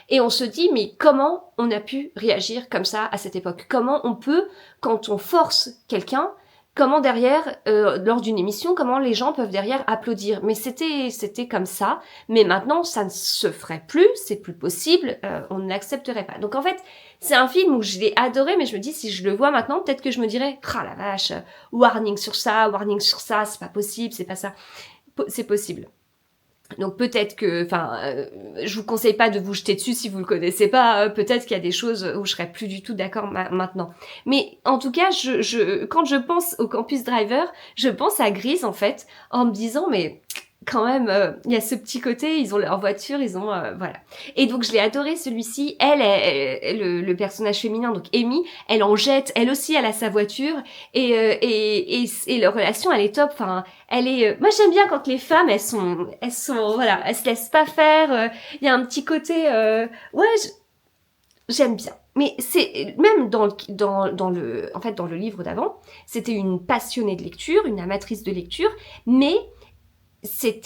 Et on se dit, mais comment on a pu réagir comme ça à cette époque? Comment on peut, quand on force quelqu'un, comment derrière, lors d'une émission, comment les gens peuvent derrière applaudir? Mais c'était comme ça. Mais maintenant, ça ne se ferait plus, c'est plus possible, on ne l'accepterait pas. Donc en fait, c'est un film où je l'ai adoré, mais je me dis, si je le vois maintenant, peut-être que je me dirais, ah la vache, warning sur ça, c'est pas possible, c'est pas ça. C'est possible. Donc peut-être que, enfin, je vous conseille pas de vous jeter dessus si vous le connaissez pas. Peut-être qu'il y a des choses où je serais plus du tout d'accord maintenant. Mais en tout cas, quand je pense au Campus Driver, je pense à Grease en fait, en me disant mais quand même, il y a ce petit côté, ils ont leur voiture, ils ont voilà. Et donc je l'ai adoré celui-ci. Le personnage féminin, donc Amy, elle en jette, elle aussi, elle a sa voiture et leur relation, elle est top. Enfin, elle est. Moi j'aime bien quand les femmes, elles sont, voilà, elles se laissent pas faire. Il y a un petit côté, ouais, j'aime bien. Mais c'est même en fait dans le livre d'avant, c'était une passionnée de lecture, une amatrice de lecture, mais c'est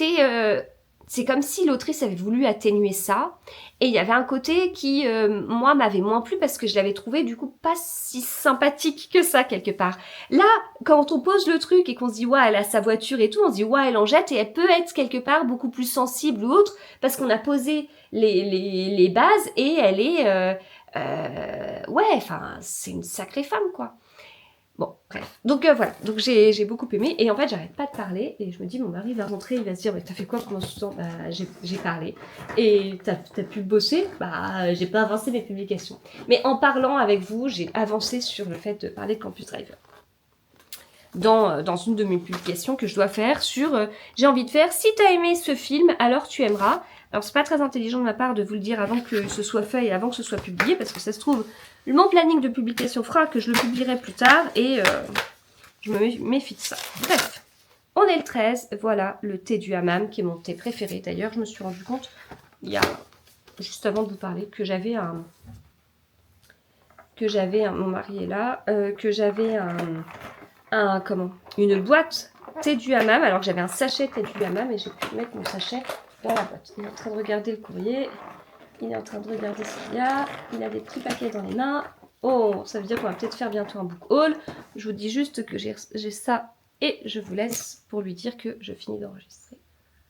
comme si l'autrice avait voulu atténuer ça et il y avait un côté qui moi m'avait moins plu parce que je l'avais trouvé du coup pas si sympathique que ça quelque part. Là quand on pose le truc et qu'on se dit ouais elle a sa voiture et tout, on se dit ouais elle en jette et elle peut être quelque part beaucoup plus sensible ou autre parce qu'on a posé les bases et elle est ouais enfin c'est une sacrée femme quoi. Bon, bref. Donc voilà, donc j'ai beaucoup aimé et en fait j'arrête pas de parler et je me dis mon mari va rentrer, il va se dire mais t'as fait quoi pendant ce temps? Bah j'ai parlé. Et t'as pu bosser? Bah j'ai pas avancé mes publications. Mais en parlant avec vous, j'ai avancé sur le fait de parler de Campus Driver. Dans une de mes publications que je dois faire sur j'ai envie de faire si t'as aimé ce film alors tu aimeras. Alors c'est pas très intelligent de ma part de vous le dire avant que ce soit fait et avant que ce soit publié parce que ça se trouve mon planning de publication fera que je le publierai plus tard et je me méfie de ça. Bref, on est le 13, voilà le thé du hammam qui est mon thé préféré. D'ailleurs je me suis rendu compte il y a juste avant de vous parler que j'avais mon mari est là, que j'avais une boîte thé du hammam, alors que j'avais un sachet thé du hammam et j'ai pu mettre mon sachet dans la boîte. Il est en train de regarder le courrier, il est en train de regarder ce qu'il y a, il a des petits paquets dans les mains. Oh, ça veut dire qu'on va peut-être faire bientôt un book haul. Je vous dis juste que j'ai ça et je vous laisse pour lui dire que je finis d'enregistrer.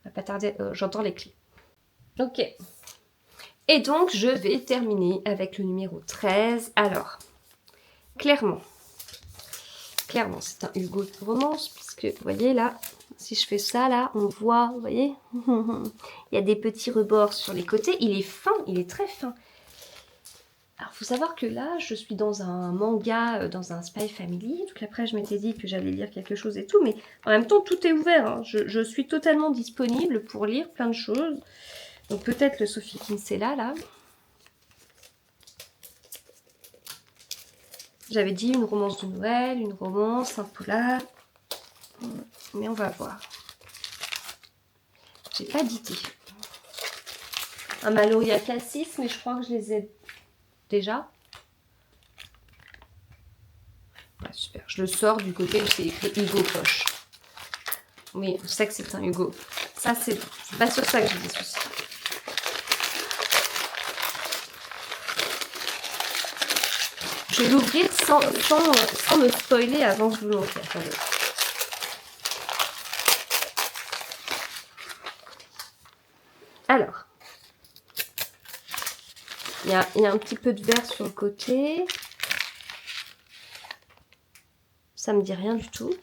Va pas tarder, j'entends les clés. Ok. Et donc, je vais terminer avec le numéro 13. Alors, clairement, c'est un Hugo de romance, puisque, vous voyez, là, si je fais ça, là, on voit, vous voyez, il y a des petits rebords sur les côtés. Il est fin, il est très fin. Alors, il faut savoir que là, je suis dans un manga, dans un Spy Family. Donc après, je m'étais dit que j'allais lire quelque chose et tout. Mais en même temps, tout est ouvert. Hein. Je suis totalement disponible pour lire plein de choses. Donc peut-être le Sophie Kinsella, là. J'avais dit une romance de Noël, une romance, un polar. Mais on va voir. J'ai pas d'idée. Un Maloria Cassis, mais je crois que je les ai déjà. Ouais, super. Je le sors du côté où c'est écrit Hugo Poche. Oui, je sais que c'est un Hugo. Ça, c'est pas sur ça que j'ai des soucis. Je vais l'ouvrir sans me spoiler avant que je vous le montre. Attendez. Alors, il y a un petit peu de vert sur le côté. Ça me dit rien du tout.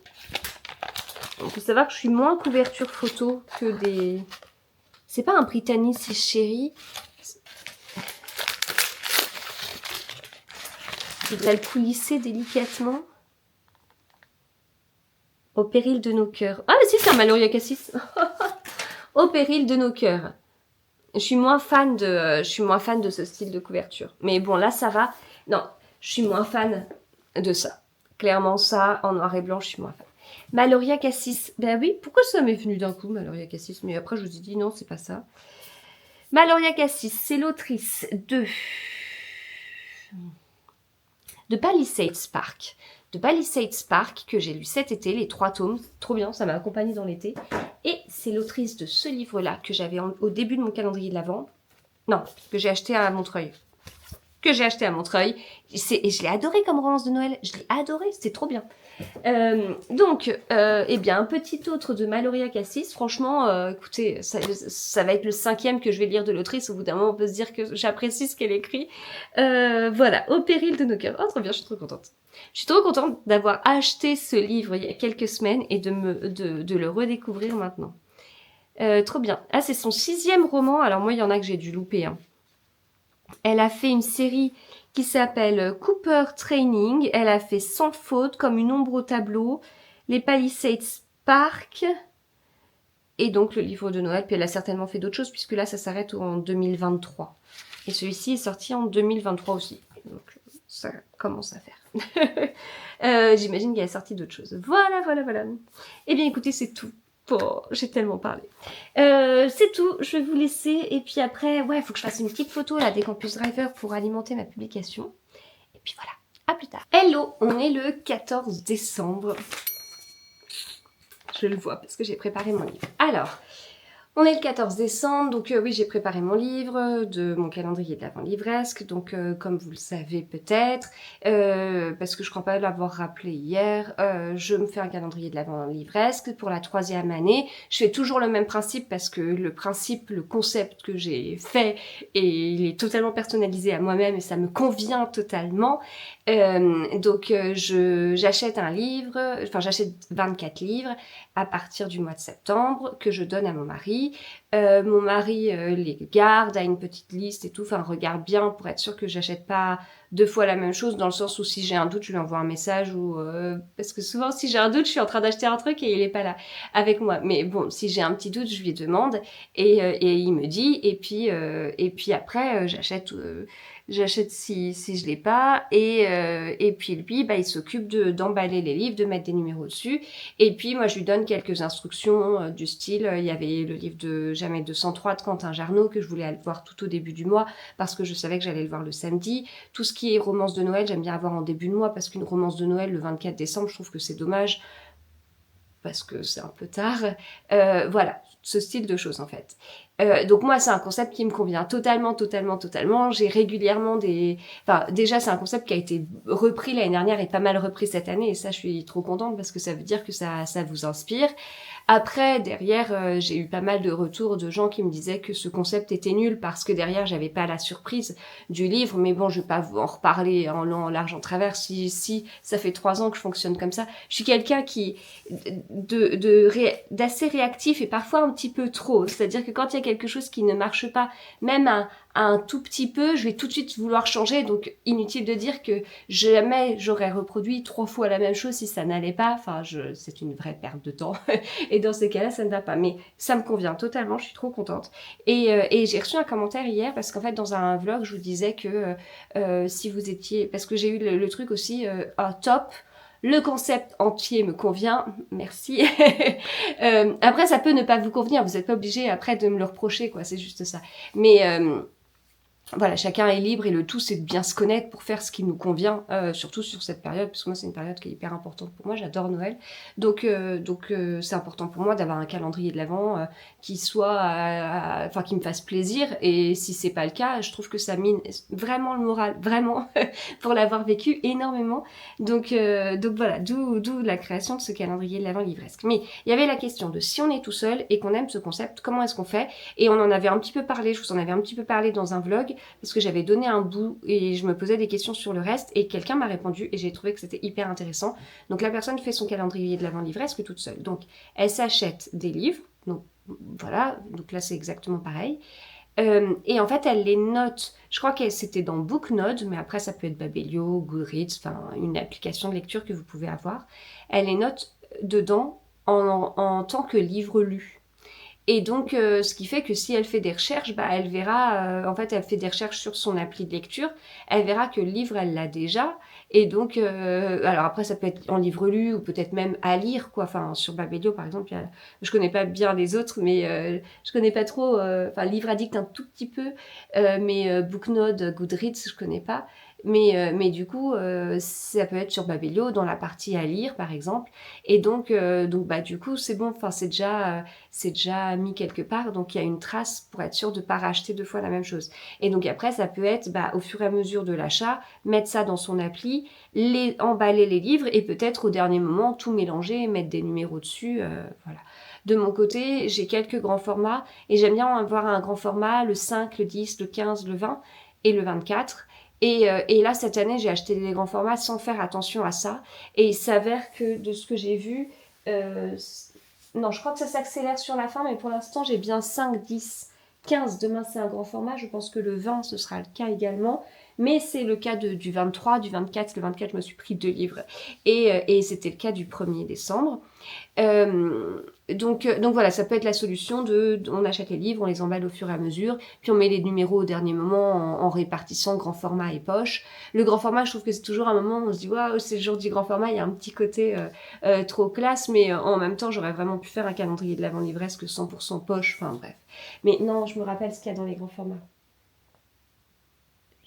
Il faut savoir que je suis moins couverture photo que des... C'est pas un Britannique, c'est Chéri. Je voudrais le coulisser délicatement. Au péril de nos cœurs. Ah mais si, c'est un Maloria Cassis. Au péril de nos cœurs. Je suis moins fan de ce style de couverture. Mais bon, là, ça va. Non, je suis moins fan de ça. Clairement, ça, en noir et blanc, je suis moins fan. Maloria Cassis. Ben oui, pourquoi ça m'est venu d'un coup, Maloria Cassis? Mais après, je vous ai dit, non, c'est pas ça. Maloria Cassis, c'est l'autrice de Palisades Park. De Palisades Park, que j'ai lu cet été, les 3 tomes. Trop bien, ça m'a accompagnée dans l'été. Et c'est l'autrice de ce livre-là, que j'avais au début de mon calendrier de l'Avent. Non, que j'ai acheté à Montreuil. Et je l'ai adoré comme romance de Noël. Je l'ai adoré, c'était trop bien. Eh bien, un petit autre de Maloria Cassis. Franchement, écoutez, ça va être le 5e que je vais lire de l'autrice. Au bout d'un moment, on peut se dire que j'apprécie ce qu'elle écrit. Voilà, Au péril de nos cœurs. Oh, trop bien, je suis trop contente. Je suis trop contente d'avoir acheté ce livre il y a quelques semaines et de le redécouvrir maintenant. Trop bien. Ah, c'est son 6e roman. Alors moi, il y en a que j'ai dû louper. Hein. Elle a fait une série qui s'appelle Cooper Training. Elle a fait Sans faute, Comme une ombre au tableau, Les Palisades Park et donc le livre de Noël. Puis elle a certainement fait d'autres choses puisque là ça s'arrête en 2023. Et celui-ci est sorti en 2023 aussi. Donc ça commence à faire. J'imagine qu'elle a sorti d'autres choses. Voilà. Eh bien écoutez, c'est tout. Oh, j'ai tellement parlé. C'est tout, je vais vous laisser. Et puis après, il faut que je fasse une petite photo là des Campus Driver pour alimenter ma publication. Et puis voilà, à plus tard. Hello, on est le 14 décembre. Je le vois parce que j'ai préparé mon livre. Alors, on est le 14 décembre, donc oui, j'ai préparé mon livre de mon calendrier de l'Avent livresque. Donc, comme vous le savez peut-être, parce que je crois pas l'avoir rappelé hier, je me fais un calendrier de l'Avent livresque pour la 3e année. Je fais toujours le même principe parce que le concept que j'ai fait, et il est totalement personnalisé à moi-même et ça me convient totalement. J'achète un livre, j'achète 24 livres à partir du mois de septembre que je donne à mon mari. Mon mari les garde, a une petite liste et tout, regarde bien pour être sûr que j'achète pas 2 fois la même chose, dans le sens où si j'ai un doute, je lui envoie un message ou parce que souvent si j'ai un doute, je suis en train d'acheter un truc et il est pas là avec moi. Mais bon, si j'ai un petit doute, je lui demande et il me dit et puis après j'achète si je l'ai pas et puis lui il s'occupe d'emballer les livres, de mettre des numéros dessus et puis moi je lui donne quelques instructions du style il y avait le livre de Jamais 203 de Quentin Jarnot que je voulais aller voir tout au début du mois parce que je savais que j'allais le voir le samedi. Tout ce qui est romance de Noël, j'aime bien avoir en début de mois parce qu'une romance de Noël le 24 décembre, je trouve que c'est dommage parce que c'est un peu tard. Voilà, ce style de choses en fait. Donc moi, c'est un concept qui me convient totalement. J'ai régulièrement déjà, c'est un concept qui a été repris l'année dernière et pas mal repris cette année. Et ça, je suis trop contente parce que ça veut dire que ça vous inspire. Après, derrière, j'ai eu pas mal de retours de gens qui me disaient que ce concept était nul parce que derrière, j'avais pas la surprise du livre. Mais bon, je vais pas vous en reparler en long, en large, en travers. Si ça fait 3 ans que je fonctionne comme ça. Je suis quelqu'un qui d'assez réactif et parfois un petit peu trop. C'est-à-dire que quand il y a quelque chose qui ne marche pas, même un tout petit peu, je vais tout de suite vouloir changer. Donc, inutile de dire que jamais j'aurais reproduit 3 fois la même chose si ça n'allait pas. C'est une vraie perte de temps. Et dans ces cas-là, ça ne va pas. Mais ça me convient totalement, je suis trop contente. Et j'ai reçu un commentaire hier parce qu'en fait, dans un vlog, je vous disais que si vous étiez... Parce que j'ai eu le truc aussi, top... le concept entier me convient, merci. Après, ça peut ne pas vous convenir, vous n'êtes pas obligé après de me le reprocher, quoi, c'est juste ça. Mais voilà, chacun est libre et le tout c'est de bien se connaître pour faire ce qui nous convient, surtout sur cette période, parce que moi c'est une période qui est hyper importante pour moi, j'adore Noël. Donc c'est important pour moi d'avoir un calendrier de l'Avent qui soit, enfin qui me fasse plaisir, et si c'est pas le cas, je trouve que ça mine vraiment le moral, vraiment, pour l'avoir vécu énormément. Donc voilà, d'où la création de ce calendrier de l'Avent livresque. Mais il y avait la question de si on est tout seul et qu'on aime ce concept, comment est-ce qu'on fait? Et on en avait un petit peu parlé, je vous en avais un petit peu parlé dans un vlog, parce que j'avais donné un bout et je me posais des questions sur le reste et quelqu'un m'a répondu et j'ai trouvé que c'était hyper intéressant. Donc la personne fait son calendrier de l'Avent livresque toute seule. Donc elle s'achète des livres, donc voilà, donc là c'est exactement pareil. Et en fait elle les note, je crois que c'était dans Booknode, mais après ça peut être Babelio, Goodreads, enfin une application de lecture que vous pouvez avoir. Elle les note dedans en tant que livre lu. Et donc, ce qui fait que si elle fait des recherches, bah, elle verra, en fait, elle fait des recherches sur son appli de lecture, elle verra que le livre, elle l'a déjà. Et donc, alors après, ça peut être en livre lu ou peut-être même à lire, quoi. Enfin, sur Babelio, par exemple, je connais pas bien les autres, mais je connais pas trop, enfin, Livre Addict un tout petit peu, mais Booknode, Goodreads, je connais pas. Mais du coup, ça peut être sur Babelio, dans la partie à lire, par exemple. Et donc bah, du coup, c'est bon, enfin, c'est déjà mis quelque part, donc il y a une trace pour être sûr de ne pas racheter deux fois la même chose. Et donc après, ça peut être, bah, au fur et à mesure de l'achat, mettre ça dans son appli, emballer les livres et peut-être au dernier moment tout mélanger, mettre des numéros dessus, voilà. De mon côté, j'ai quelques grands formats et j'aime bien avoir un grand format, le 5, le 10, le 15, le 20 et le 24. Et là, cette année, j'ai acheté des grands formats sans faire attention à ça. Et il s'avère que de ce que j'ai vu, euh, non, je crois que ça s'accélère sur la fin, mais pour l'instant, j'ai bien 5, 10, 15. Demain, c'est un grand format. Je pense que le 20, ce sera le cas également. Mais c'est le cas du 23, du 24. Le 24, je me suis pris 2 livres. Et c'était le cas du 1er décembre. Donc voilà, ça peut être la solution on achète les livres, on les emballe au fur et à mesure, puis on met les numéros au dernier moment en répartissant grand format et poche. Le grand format, je trouve que c'est toujours un moment où on se dit waouh, c'est le jour du grand format, il y a un petit côté trop classe, mais en même temps, j'aurais vraiment pu faire un calendrier de l'Avent livresque 100% poche, enfin bref. Mais non, je me rappelle ce qu'il y a dans les grands formats.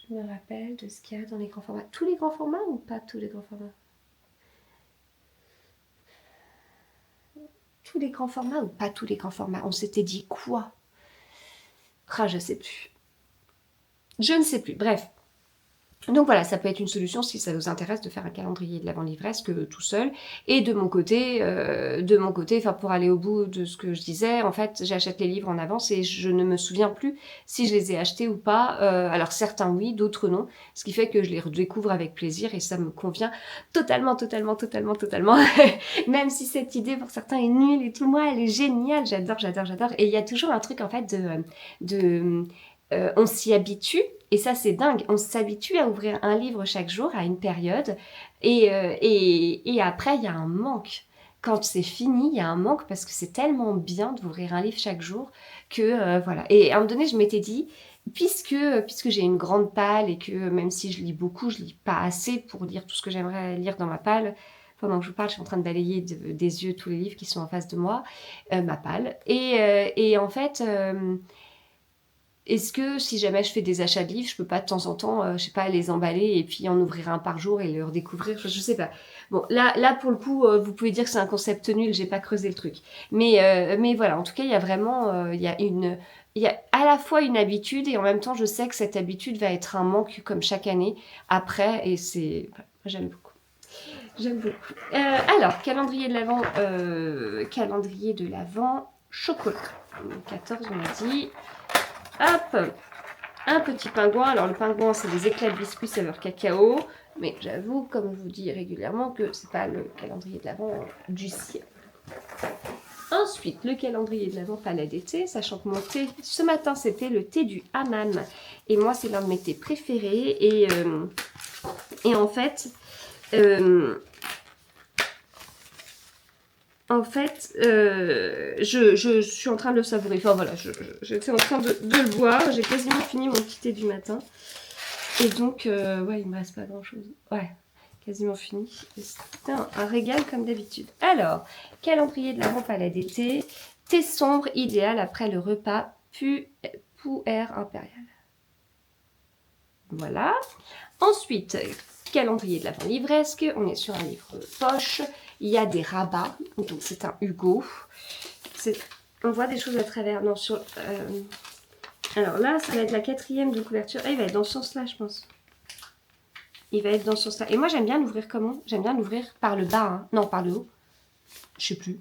Je me rappelle de ce qu'il y a dans les grands formats. Tous les grands formats ou pas tous les grands formats? Tous les grands formats ou pas tous les grands formats? On s'était dit quoi? Ah, je sais plus. Je ne sais plus. Bref. Donc voilà, ça peut être une solution si ça vous intéresse de faire un calendrier de l'Avent livresque tout seul. Et de mon côté, enfin pour aller au bout de ce que je disais, en fait, j'achète les livres en avance et je ne me souviens plus si je les ai achetés ou pas. Alors certains oui, d'autres non. Ce qui fait que je les redécouvre avec plaisir et ça me convient totalement. Même si cette idée pour certains est nulle et tout, moi elle est géniale. J'adore. Et il y a toujours un truc en fait on s'y habitue. Et ça, c'est dingue. On s'habitue à ouvrir un livre chaque jour à une période. Et après, il y a un manque. Quand c'est fini, il y a un manque parce que c'est tellement bien d'ouvrir un livre chaque jour que voilà. Et à un moment donné, je m'étais dit, puisque j'ai une grande palle et que même si je lis beaucoup, je lis pas assez pour lire tout ce que j'aimerais lire dans ma palle. Pendant que je vous parle, je suis en train de balayer des yeux tous les livres qui sont en face de moi, ma palle. Et en fait... est-ce que si jamais je fais des achats de livres, je peux pas de temps en temps, je sais pas, les emballer et puis en ouvrir un par jour et le redécouvrir, je sais pas. Bon, là pour le coup, vous pouvez dire que c'est un concept nul, j'ai pas creusé le truc. Mais voilà, en tout cas, il y a vraiment, il y a à la fois une habitude et en même temps, je sais que cette habitude va être un manque comme chaque année après et c'est, voilà, j'aime beaucoup. J'aime beaucoup. Alors, calendrier de l'Avent, chocolat. 14, on a dit. Hop, un petit pingouin. Alors le pingouin, c'est des éclats de biscuits saveur cacao. Mais j'avoue, comme je vous dis régulièrement, que c'est pas le calendrier de l'Avent du ciel. Ensuite, le calendrier de l'Avent palais d'été, sachant que mon thé, ce matin, c'était le thé du Hanan. Et moi, c'est l'un de mes thés préférés. Et en fait... je suis en train de le savourer. Enfin voilà, j'étais en train de le boire. J'ai quasiment fini mon petit thé du matin. Et donc, ouais, il me reste pas grand chose. Ouais, quasiment fini. C'était un régal comme d'habitude. Alors, calendrier de l'Avent palais d'été. Thé sombre, idéal après le repas. Puer impérial. Voilà. Ensuite, calendrier de l'Avent livresque. On est sur un livre poche. Il y a des rabats. Donc, c'est un Hugo. On voit des choses à travers. Non, sur... alors là, ça va être la 4e de couverture. Ah, il va être dans ce sens-là, je pense. Il va être dans ce sens-là. Et moi, j'aime bien l'ouvrir comment? J'aime bien l'ouvrir par le bas. Hein. Non, par le haut. Je sais plus.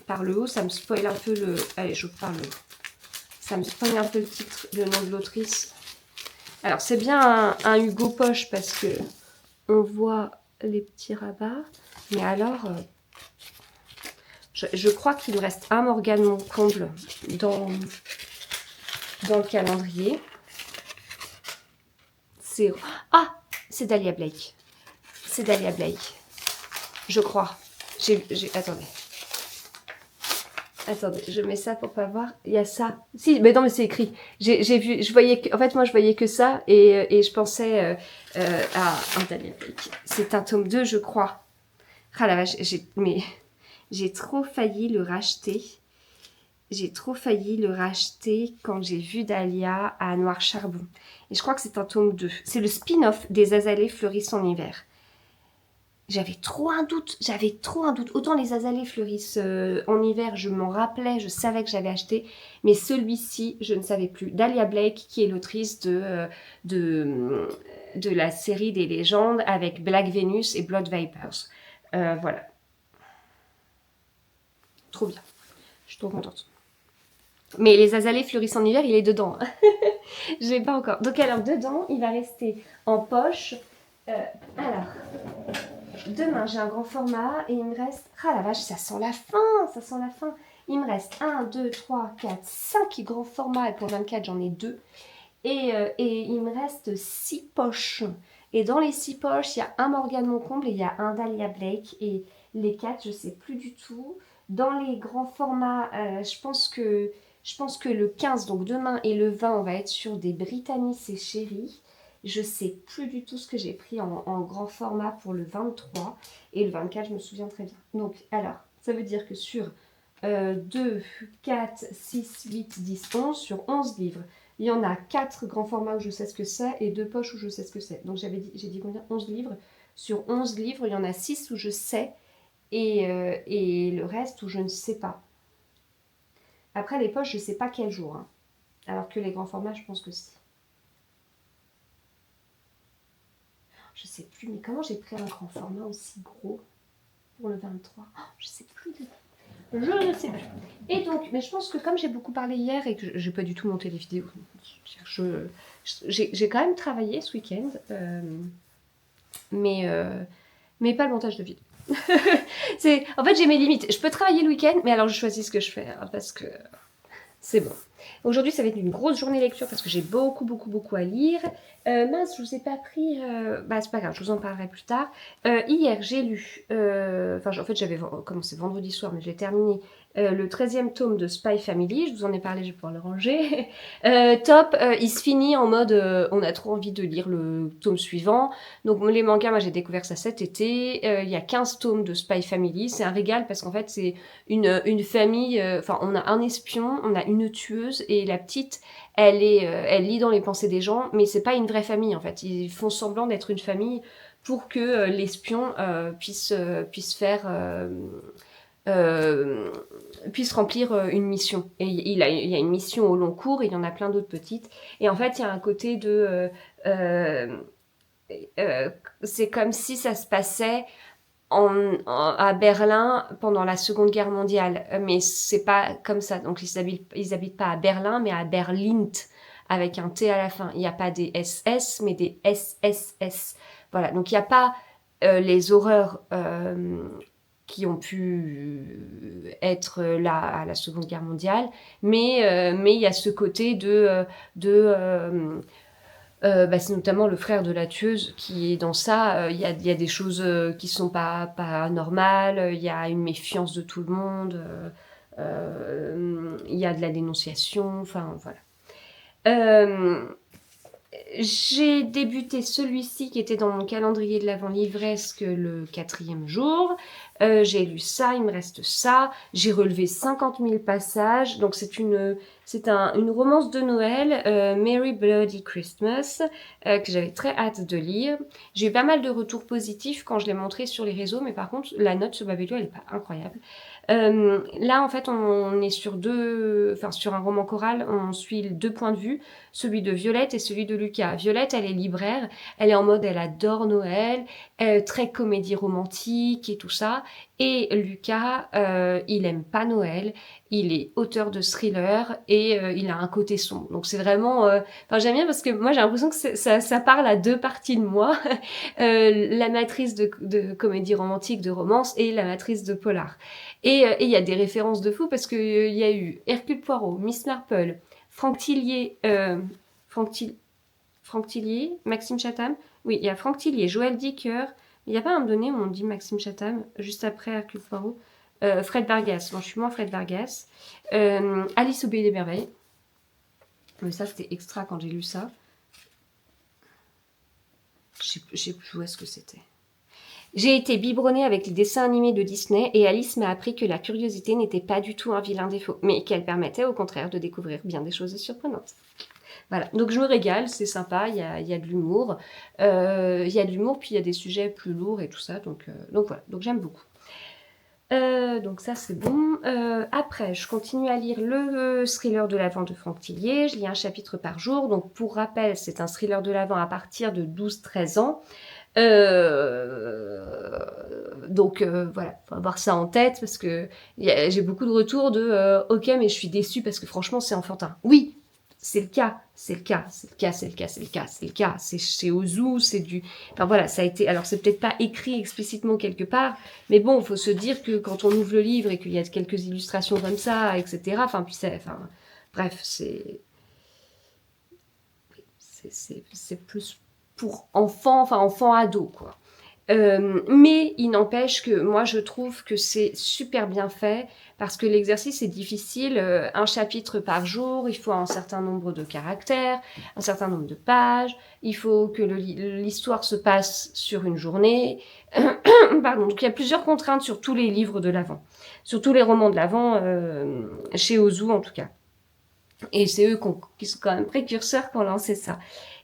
Par le haut, ça me spoil un peu le... Allez, j'ouvre par le haut. Ça me spoil un peu le titre, le nom de l'autrice. Alors, c'est bien un Hugo poche parce que on voit les petits rabats. Mais alors, je crois qu'il me reste un Morgane Moncomble dans le calendrier. C'est... Ah, c'est Dahlia Blake. C'est Dahlia Blake. Je crois. Attendez, je mets ça pour pas voir. Il y a ça. Si, mais non, mais c'est écrit. J'ai vu, en fait, moi, je voyais que ça et je pensais à un Dahlia Blake. C'est un tome 2, je crois. Ah la vache, j'ai trop failli le racheter. J'ai trop failli le racheter quand j'ai vu Dahlia à Noir Charbon. Et je crois que c'est un tome 2. C'est le spin-off des azalées fleurissent en hiver. J'avais trop un doute. Autant les azalées fleurissent en hiver, je m'en rappelais, je savais que j'avais acheté. Mais celui-ci, je ne savais plus. Dahlia Blake, qui est l'autrice de la série des légendes avec Black Venus et Blood Vipers. Voilà. Trop bien. Je suis trop contente. Mais les azalées fleurissent en hiver, il est dedans. Je l'ai pas encore. Donc alors, dedans, il va rester en poche. Alors, demain, j'ai un grand format et il me reste... Ah la vache, ça sent la fin. Il me reste 1, 2, 3, 4, 5 grands formats. Et pour 24, j'en ai 2. Et il me reste 6 poches. Et dans les 6 poches, il y a un Morgane Moncomble et il y a un Dahlia Blake. Et les 4, je ne sais plus du tout. Dans les grands formats, je pense que le 15, donc demain, et le 20, on va être sur des Britannies et Chéri. Je sais plus du tout ce que j'ai pris en grand format pour le 23. Et le 24, je me souviens très bien. Donc, alors, ça veut dire que sur 2, 4, 6, 8, 10, 11, sur 11 livres, il y en a 4 grands formats où je sais ce que c'est et 2 poches où je sais ce que c'est. Donc, j'ai dit combien? 11 livres. Sur 11 livres, il y en a 6 où je sais et le reste où je ne sais pas. Après, les poches, je ne sais pas quel jour. Hein. Alors que les grands formats, je pense que si. Je sais plus, mais comment j'ai pris un grand format aussi gros pour le 23? Je sais plus. Je ne sais plus. Et donc, mais je pense que comme j'ai beaucoup parlé hier et que j'ai pas du tout monté les vidéos, j'ai quand même travaillé ce week-end, mais pas le montage de vidéo. En fait, j'ai mes limites. Je peux travailler le week-end, mais alors je choisis ce que je fais hein, parce que c'est bon. Aujourd'hui, ça va être une grosse journée lecture parce que j'ai beaucoup à lire. Mince, je vous ai pas pris... Bah, c'est pas grave, je vous en parlerai plus tard. Hier, j'ai lu... en fait, j'avais commencé vendredi soir, mais j'ai terminé le 13e tome de Spy Family. Je vous en ai parlé, je vais pouvoir le ranger. Top, il se finit en mode... on a trop envie de lire le tome suivant. Donc, les mangas, moi, j'ai découvert ça cet été. Il y a 15 tomes de Spy Family. C'est un régal parce qu'en fait, c'est une famille... Enfin, on a un espion, on a une tueuse et la petite, elle lit dans les pensées des gens, mais c'est pas une vraie famille en fait. Ils font semblant d'être une famille pour que l'espion puisse remplir une mission. Et il y a une mission au long cours, et il y en a plein d'autres petites. Et en fait, il y a un côté de... c'est comme si ça se passait à Berlin pendant la Seconde Guerre mondiale, mais c'est pas comme ça. Donc ils habitent pas à Berlin, mais à Berlin avec un T à la fin. Il n'y a pas des SS, mais des SSS. Voilà. Donc il n'y a pas les horreurs qui ont pu être là à la Seconde Guerre mondiale, mais il y a ce côté c'est notamment le frère de la tueuse qui est dans ça. Il y a des choses qui sont pas normales. Il y a une méfiance de tout le monde. Il y a de la dénonciation. Enfin, voilà. J'ai débuté celui-ci qui était dans mon calendrier de l'Avent livresque le 4e jour. J'ai lu ça, il me reste ça. J'ai relevé 50 000 passages. Donc c'est une romance de Noël, Merry Bloody Christmas, que j'avais très hâte de lire. J'ai eu pas mal de retours positifs quand je l'ai montré sur les réseaux, mais par contre la note sur Babelio elle est pas incroyable. Là en fait on est sur sur un roman choral, on suit 2 points de vue, celui de Violette et celui de Lucas. Violette, elle est libraire, elle est en mode, elle adore Noël, très comédie romantique et tout ça. Et Lucas, il aime pas Noël, il est auteur de thriller et il a un côté sombre. Donc c'est vraiment, j'aime bien parce que moi j'ai l'impression que ça parle à 2 parties de moi, l'amatrice de comédie romantique, de romance et l'amatrice de polar. Et il y a des références de fou parce que il y a eu Hercule Poirot, Miss Marple, Franck Tillier, Franck Tillier, Maxime Chatham. Oui, il y a Franck Tillier, Joël Dicker. Il n'y a pas un moment donné où on dit Maxime Chatham, juste après Hercule Poirot. Fred Vargas. Bon, je suis moins Fred Vargas. Alice au Pays des Merveilles. Mais ça, c'était extra quand j'ai lu ça. Je sais plus où est-ce que c'était. J'ai été biberonnée avec les dessins animés de Disney et Alice m'a appris que la curiosité n'était pas du tout un vilain défaut, mais qu'elle permettait au contraire de découvrir bien des choses surprenantes. Voilà, donc je me régale, c'est sympa, il y a de l'humour. Il y a de l'humour, puis il y a des sujets plus lourds et tout ça, donc voilà, donc j'aime beaucoup. Donc ça c'est bon. Après, je continue à lire le thriller de l'Avent de Franck Tillier. Je lis un chapitre par jour. Donc pour rappel, c'est un thriller de l'Avent à partir de 12-13 ans. Donc voilà, faut avoir ça en tête parce que j'ai beaucoup de retours de ok mais je suis déçue parce que franchement c'est enfantin. Oui, c'est le cas, c'est chez Ozu, c'est du, enfin voilà, ça a été, alors c'est peut-être pas écrit explicitement quelque part, mais bon, il faut se dire que quand on ouvre le livre et qu'il y a quelques illustrations comme ça, etc. Enfin puis bref, c'est plus pour enfants, enfin enfants-ados, quoi. Mais il n'empêche que moi je trouve que c'est super bien fait parce que l'exercice est difficile, un chapitre par jour, il faut un certain nombre de caractères, un certain nombre de pages, il faut que l'histoire se passe sur une journée. Pardon, donc il y a plusieurs contraintes sur tous les livres de l'Avent, sur tous les romans de l'Avent, chez Ozu en tout cas. Et c'est eux qui sont quand même précurseurs qui ont lancé ça.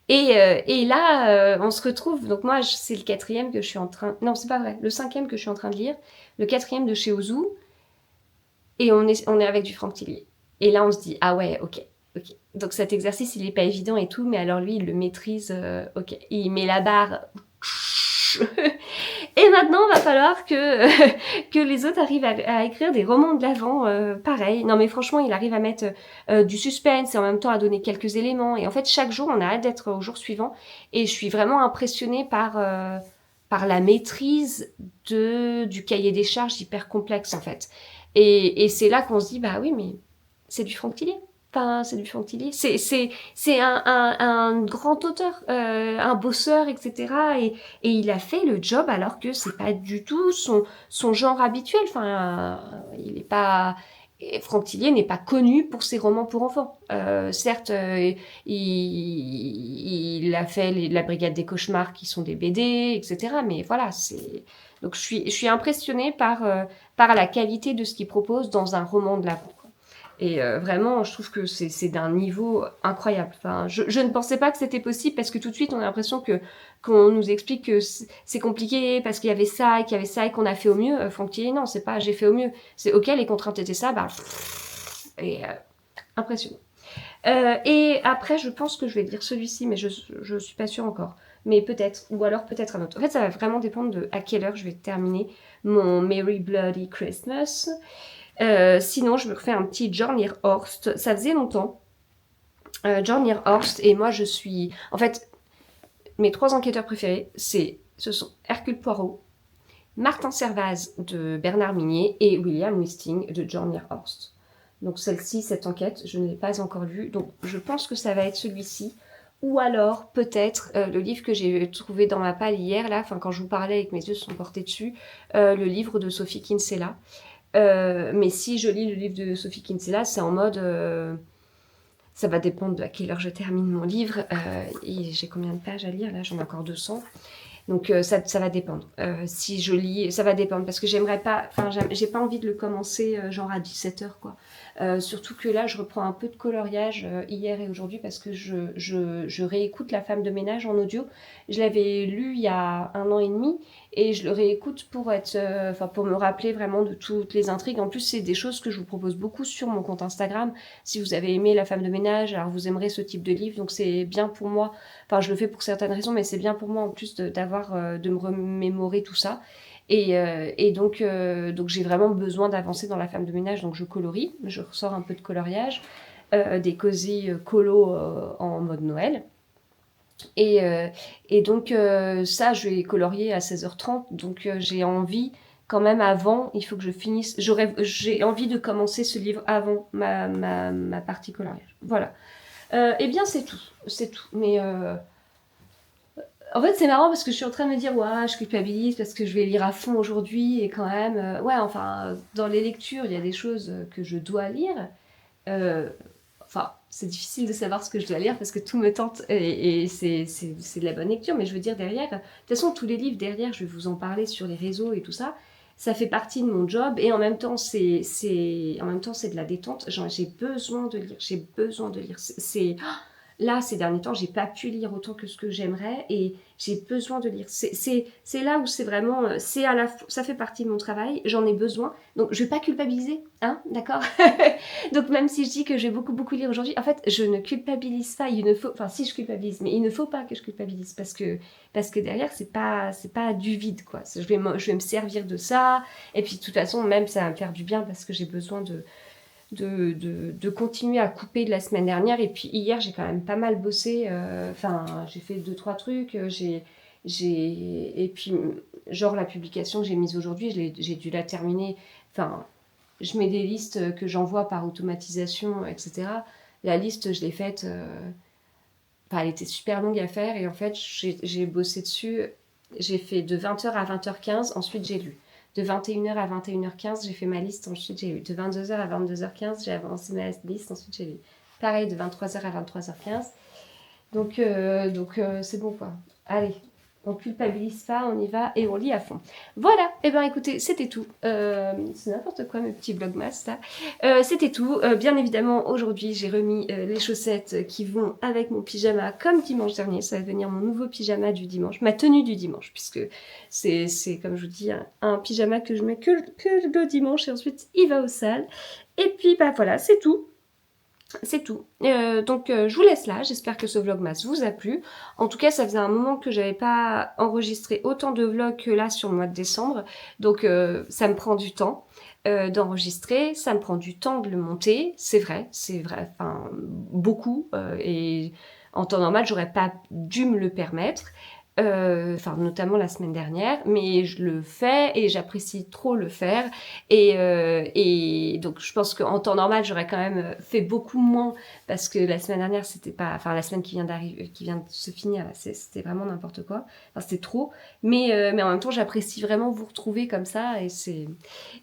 Et là, on se retrouve. Donc moi, c'est le 4e que je suis en train. Non, c'est pas vrai. Le 5e que je suis en train de lire. Le 4e de chez Ozu. Et on est avec du Franck Tillier. Et là, on se dit ah ouais, ok. Donc cet exercice, il est pas évident et tout, mais alors lui, il le maîtrise. Ok. Il met la barre. Et maintenant, il va falloir que les autres arrivent à écrire des romans de l'Avent, pareil. Non, mais franchement, il arrive à mettre du suspense et en même temps à donner quelques éléments. Et en fait, chaque jour, on a hâte d'être au jour suivant. Et je suis vraiment impressionnée par la maîtrise du cahier des charges hyper complexe, en fait. Et c'est là qu'on se dit, bah oui, mais c'est du Franck Tillier. Enfin, c'est du Franck Tillier. C'est un grand auteur, un bosseur, etc. Et il a fait le job alors que c'est pas du tout son genre habituel. Enfin, il est pas. Franck Tillier n'est pas connu pour ses romans pour enfants. Certes, il a fait la Brigade des cauchemars qui sont des BD, etc. Mais voilà, c'est. Donc je suis impressionnée par la qualité de ce qu'il propose dans un roman de l'Avent. Et vraiment, je trouve que c'est d'un niveau incroyable. Enfin, je ne pensais pas que c'était possible parce que tout de suite, on a l'impression qu'on nous explique que c'est compliqué parce qu'il y avait ça et qu'il y avait ça et qu'on a fait au mieux. Franck Tillier, non, c'est pas j'ai fait au mieux. C'est ok, les contraintes étaient ça, bah, et impressionnant. Et après, je pense que je vais lire celui-ci, mais je suis pas sûre encore. Mais peut-être, ou alors peut-être un autre. En fait, ça va vraiment dépendre de à quelle heure je vais terminer mon Merry Bloody Christmas. Sinon, je me refais un petit Jornir Horst. Ça faisait longtemps. Jornir Horst, et moi je suis. En fait, mes 3 enquêteurs préférés, ce sont Hercule Poirot, Martin Servaz de Bernard Minier et William Wisting de Jornir Horst. Donc celle-ci, cette enquête, je ne l'ai pas encore lue, donc je pense que ça va être celui-ci. Ou alors, peut-être, le livre que j'ai trouvé dans ma palle hier, là, quand je vous parlais et que mes yeux se sont portés dessus, le livre de Sophie Kinsella. Mais si je lis le livre de Sophie Kinsella, c'est en mode... Ça va dépendre de à quelle heure je termine mon livre. Et j'ai combien de pages à lire là? J'en ai encore 200. Donc ça va dépendre. Si je lis, ça va dépendre parce que j'aimerais pas, enfin j'ai pas envie de le commencer genre à 17h quoi. Surtout que là je reprends un peu de coloriage hier et aujourd'hui parce que je réécoute La femme de ménage en audio. Je l'avais lu il y a 1 an et demi et je le réécoute pour être, pour me rappeler vraiment de toutes les intrigues. En plus c'est des choses que je vous propose beaucoup sur mon compte Instagram. Si vous avez aimé La femme de ménage, alors vous aimerez ce type de livre, donc c'est bien pour moi. Enfin, je le fais pour certaines raisons, mais c'est bien pour moi en plus de me remémorer tout ça. Et donc j'ai vraiment besoin d'avancer dans La femme de ménage, donc je colorie, je ressors un peu de coloriage, des cosy colo en mode Noël. Et donc ça, je vais colorier à 16h30, donc j'ai envie quand même avant, il faut que je finisse, j'ai envie de commencer ce livre avant ma partie coloriage. Voilà. Eh bien c'est tout. Mais en fait c'est marrant parce que je suis en train de me dire ouais je culpabilise parce que je vais lire à fond aujourd'hui et quand même ouais enfin dans les lectures il y a des choses que je dois lire. Enfin c'est difficile de savoir ce que je dois lire parce que tout me tente et c'est de la bonne lecture, mais je veux dire derrière, de toute façon tous les livres derrière je vais vous en parler sur les réseaux et tout ça. Ça fait partie de mon job et en même temps c'est de la détente. J'ai besoin de lire, là, ces derniers temps, j'ai pas pu lire autant que ce que j'aimerais et j'ai besoin de lire. C'est là où c'est vraiment, ça fait partie de mon travail, j'en ai besoin. Donc, je vais pas culpabiliser, hein, d'accord. Donc, même si je dis que je vais beaucoup lire aujourd'hui, en fait, je ne culpabilise pas. Enfin, si je culpabilise, mais il ne faut pas que je culpabilise parce que derrière, c'est pas du vide, quoi. Je vais me servir de ça et puis de toute façon, même ça va me faire du bien parce que j'ai besoin de continuer à couper de la semaine dernière. Et puis hier j'ai quand même pas mal bossé, j'ai fait 2-3 trucs, et puis genre la publication que j'ai mise aujourd'hui j'ai dû la terminer. Je mets des listes que j'envoie par automatisation, etc. La liste je l'ai faite, elle était super longue à faire et en fait j'ai bossé dessus. J'ai fait de 20h à 20h15, ensuite j'ai lu. De 21h à 21h15, j'ai fait ma liste, ensuite j'ai lu. De 22h à 22h15, j'ai avancé ma liste, ensuite j'ai lu. Pareil, de 23h à 23h15. Donc c'est bon quoi. Allez, on culpabilise pas, on y va et on lit à fond. Voilà, et ben écoutez, c'était tout. C'est n'importe quoi mes petits vlogmas là. C'était tout. Bien évidemment, aujourd'hui j'ai remis les chaussettes qui vont avec mon pyjama comme dimanche dernier. Ça va devenir mon nouveau pyjama du dimanche, ma tenue du dimanche, puisque c'est comme je vous dis un pyjama que je mets que le dimanche et ensuite il va aux salles. Et puis bah voilà, c'est tout. C'est tout. Donc je vous laisse là, j'espère que ce vlogmas vous a plu. En tout cas ça faisait un moment que j'avais pas enregistré autant de vlogs que là sur le mois de décembre. Donc ça me prend du temps d'enregistrer, ça me prend du temps de le monter, c'est vrai, enfin beaucoup. Et en temps normal j'aurais pas dû me le permettre. Notamment la semaine dernière, mais je le fais et j'apprécie trop le faire et donc je pense qu'en temps normal j'aurais quand même fait beaucoup moins parce que la semaine dernière c'était pas, enfin la semaine qui vient de se finir là, c'était vraiment n'importe quoi, enfin c'était trop, mais en même temps j'apprécie vraiment vous retrouver comme ça et c'est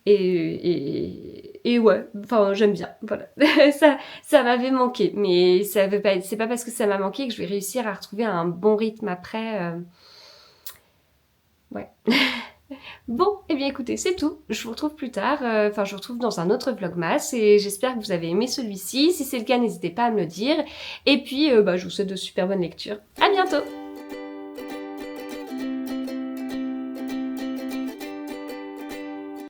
et ouais, enfin j'aime bien, voilà. ça m'avait manqué, mais c'est pas parce que ça m'a manqué que je vais réussir à retrouver un bon rythme après. Ouais. Bon, et bien écoutez, c'est tout. Je vous retrouve plus tard. Je vous retrouve dans un autre vlogmas et j'espère que vous avez aimé celui-ci. Si c'est le cas, n'hésitez pas à me le dire. Et puis, je vous souhaite de super bonnes lectures. À bientôt!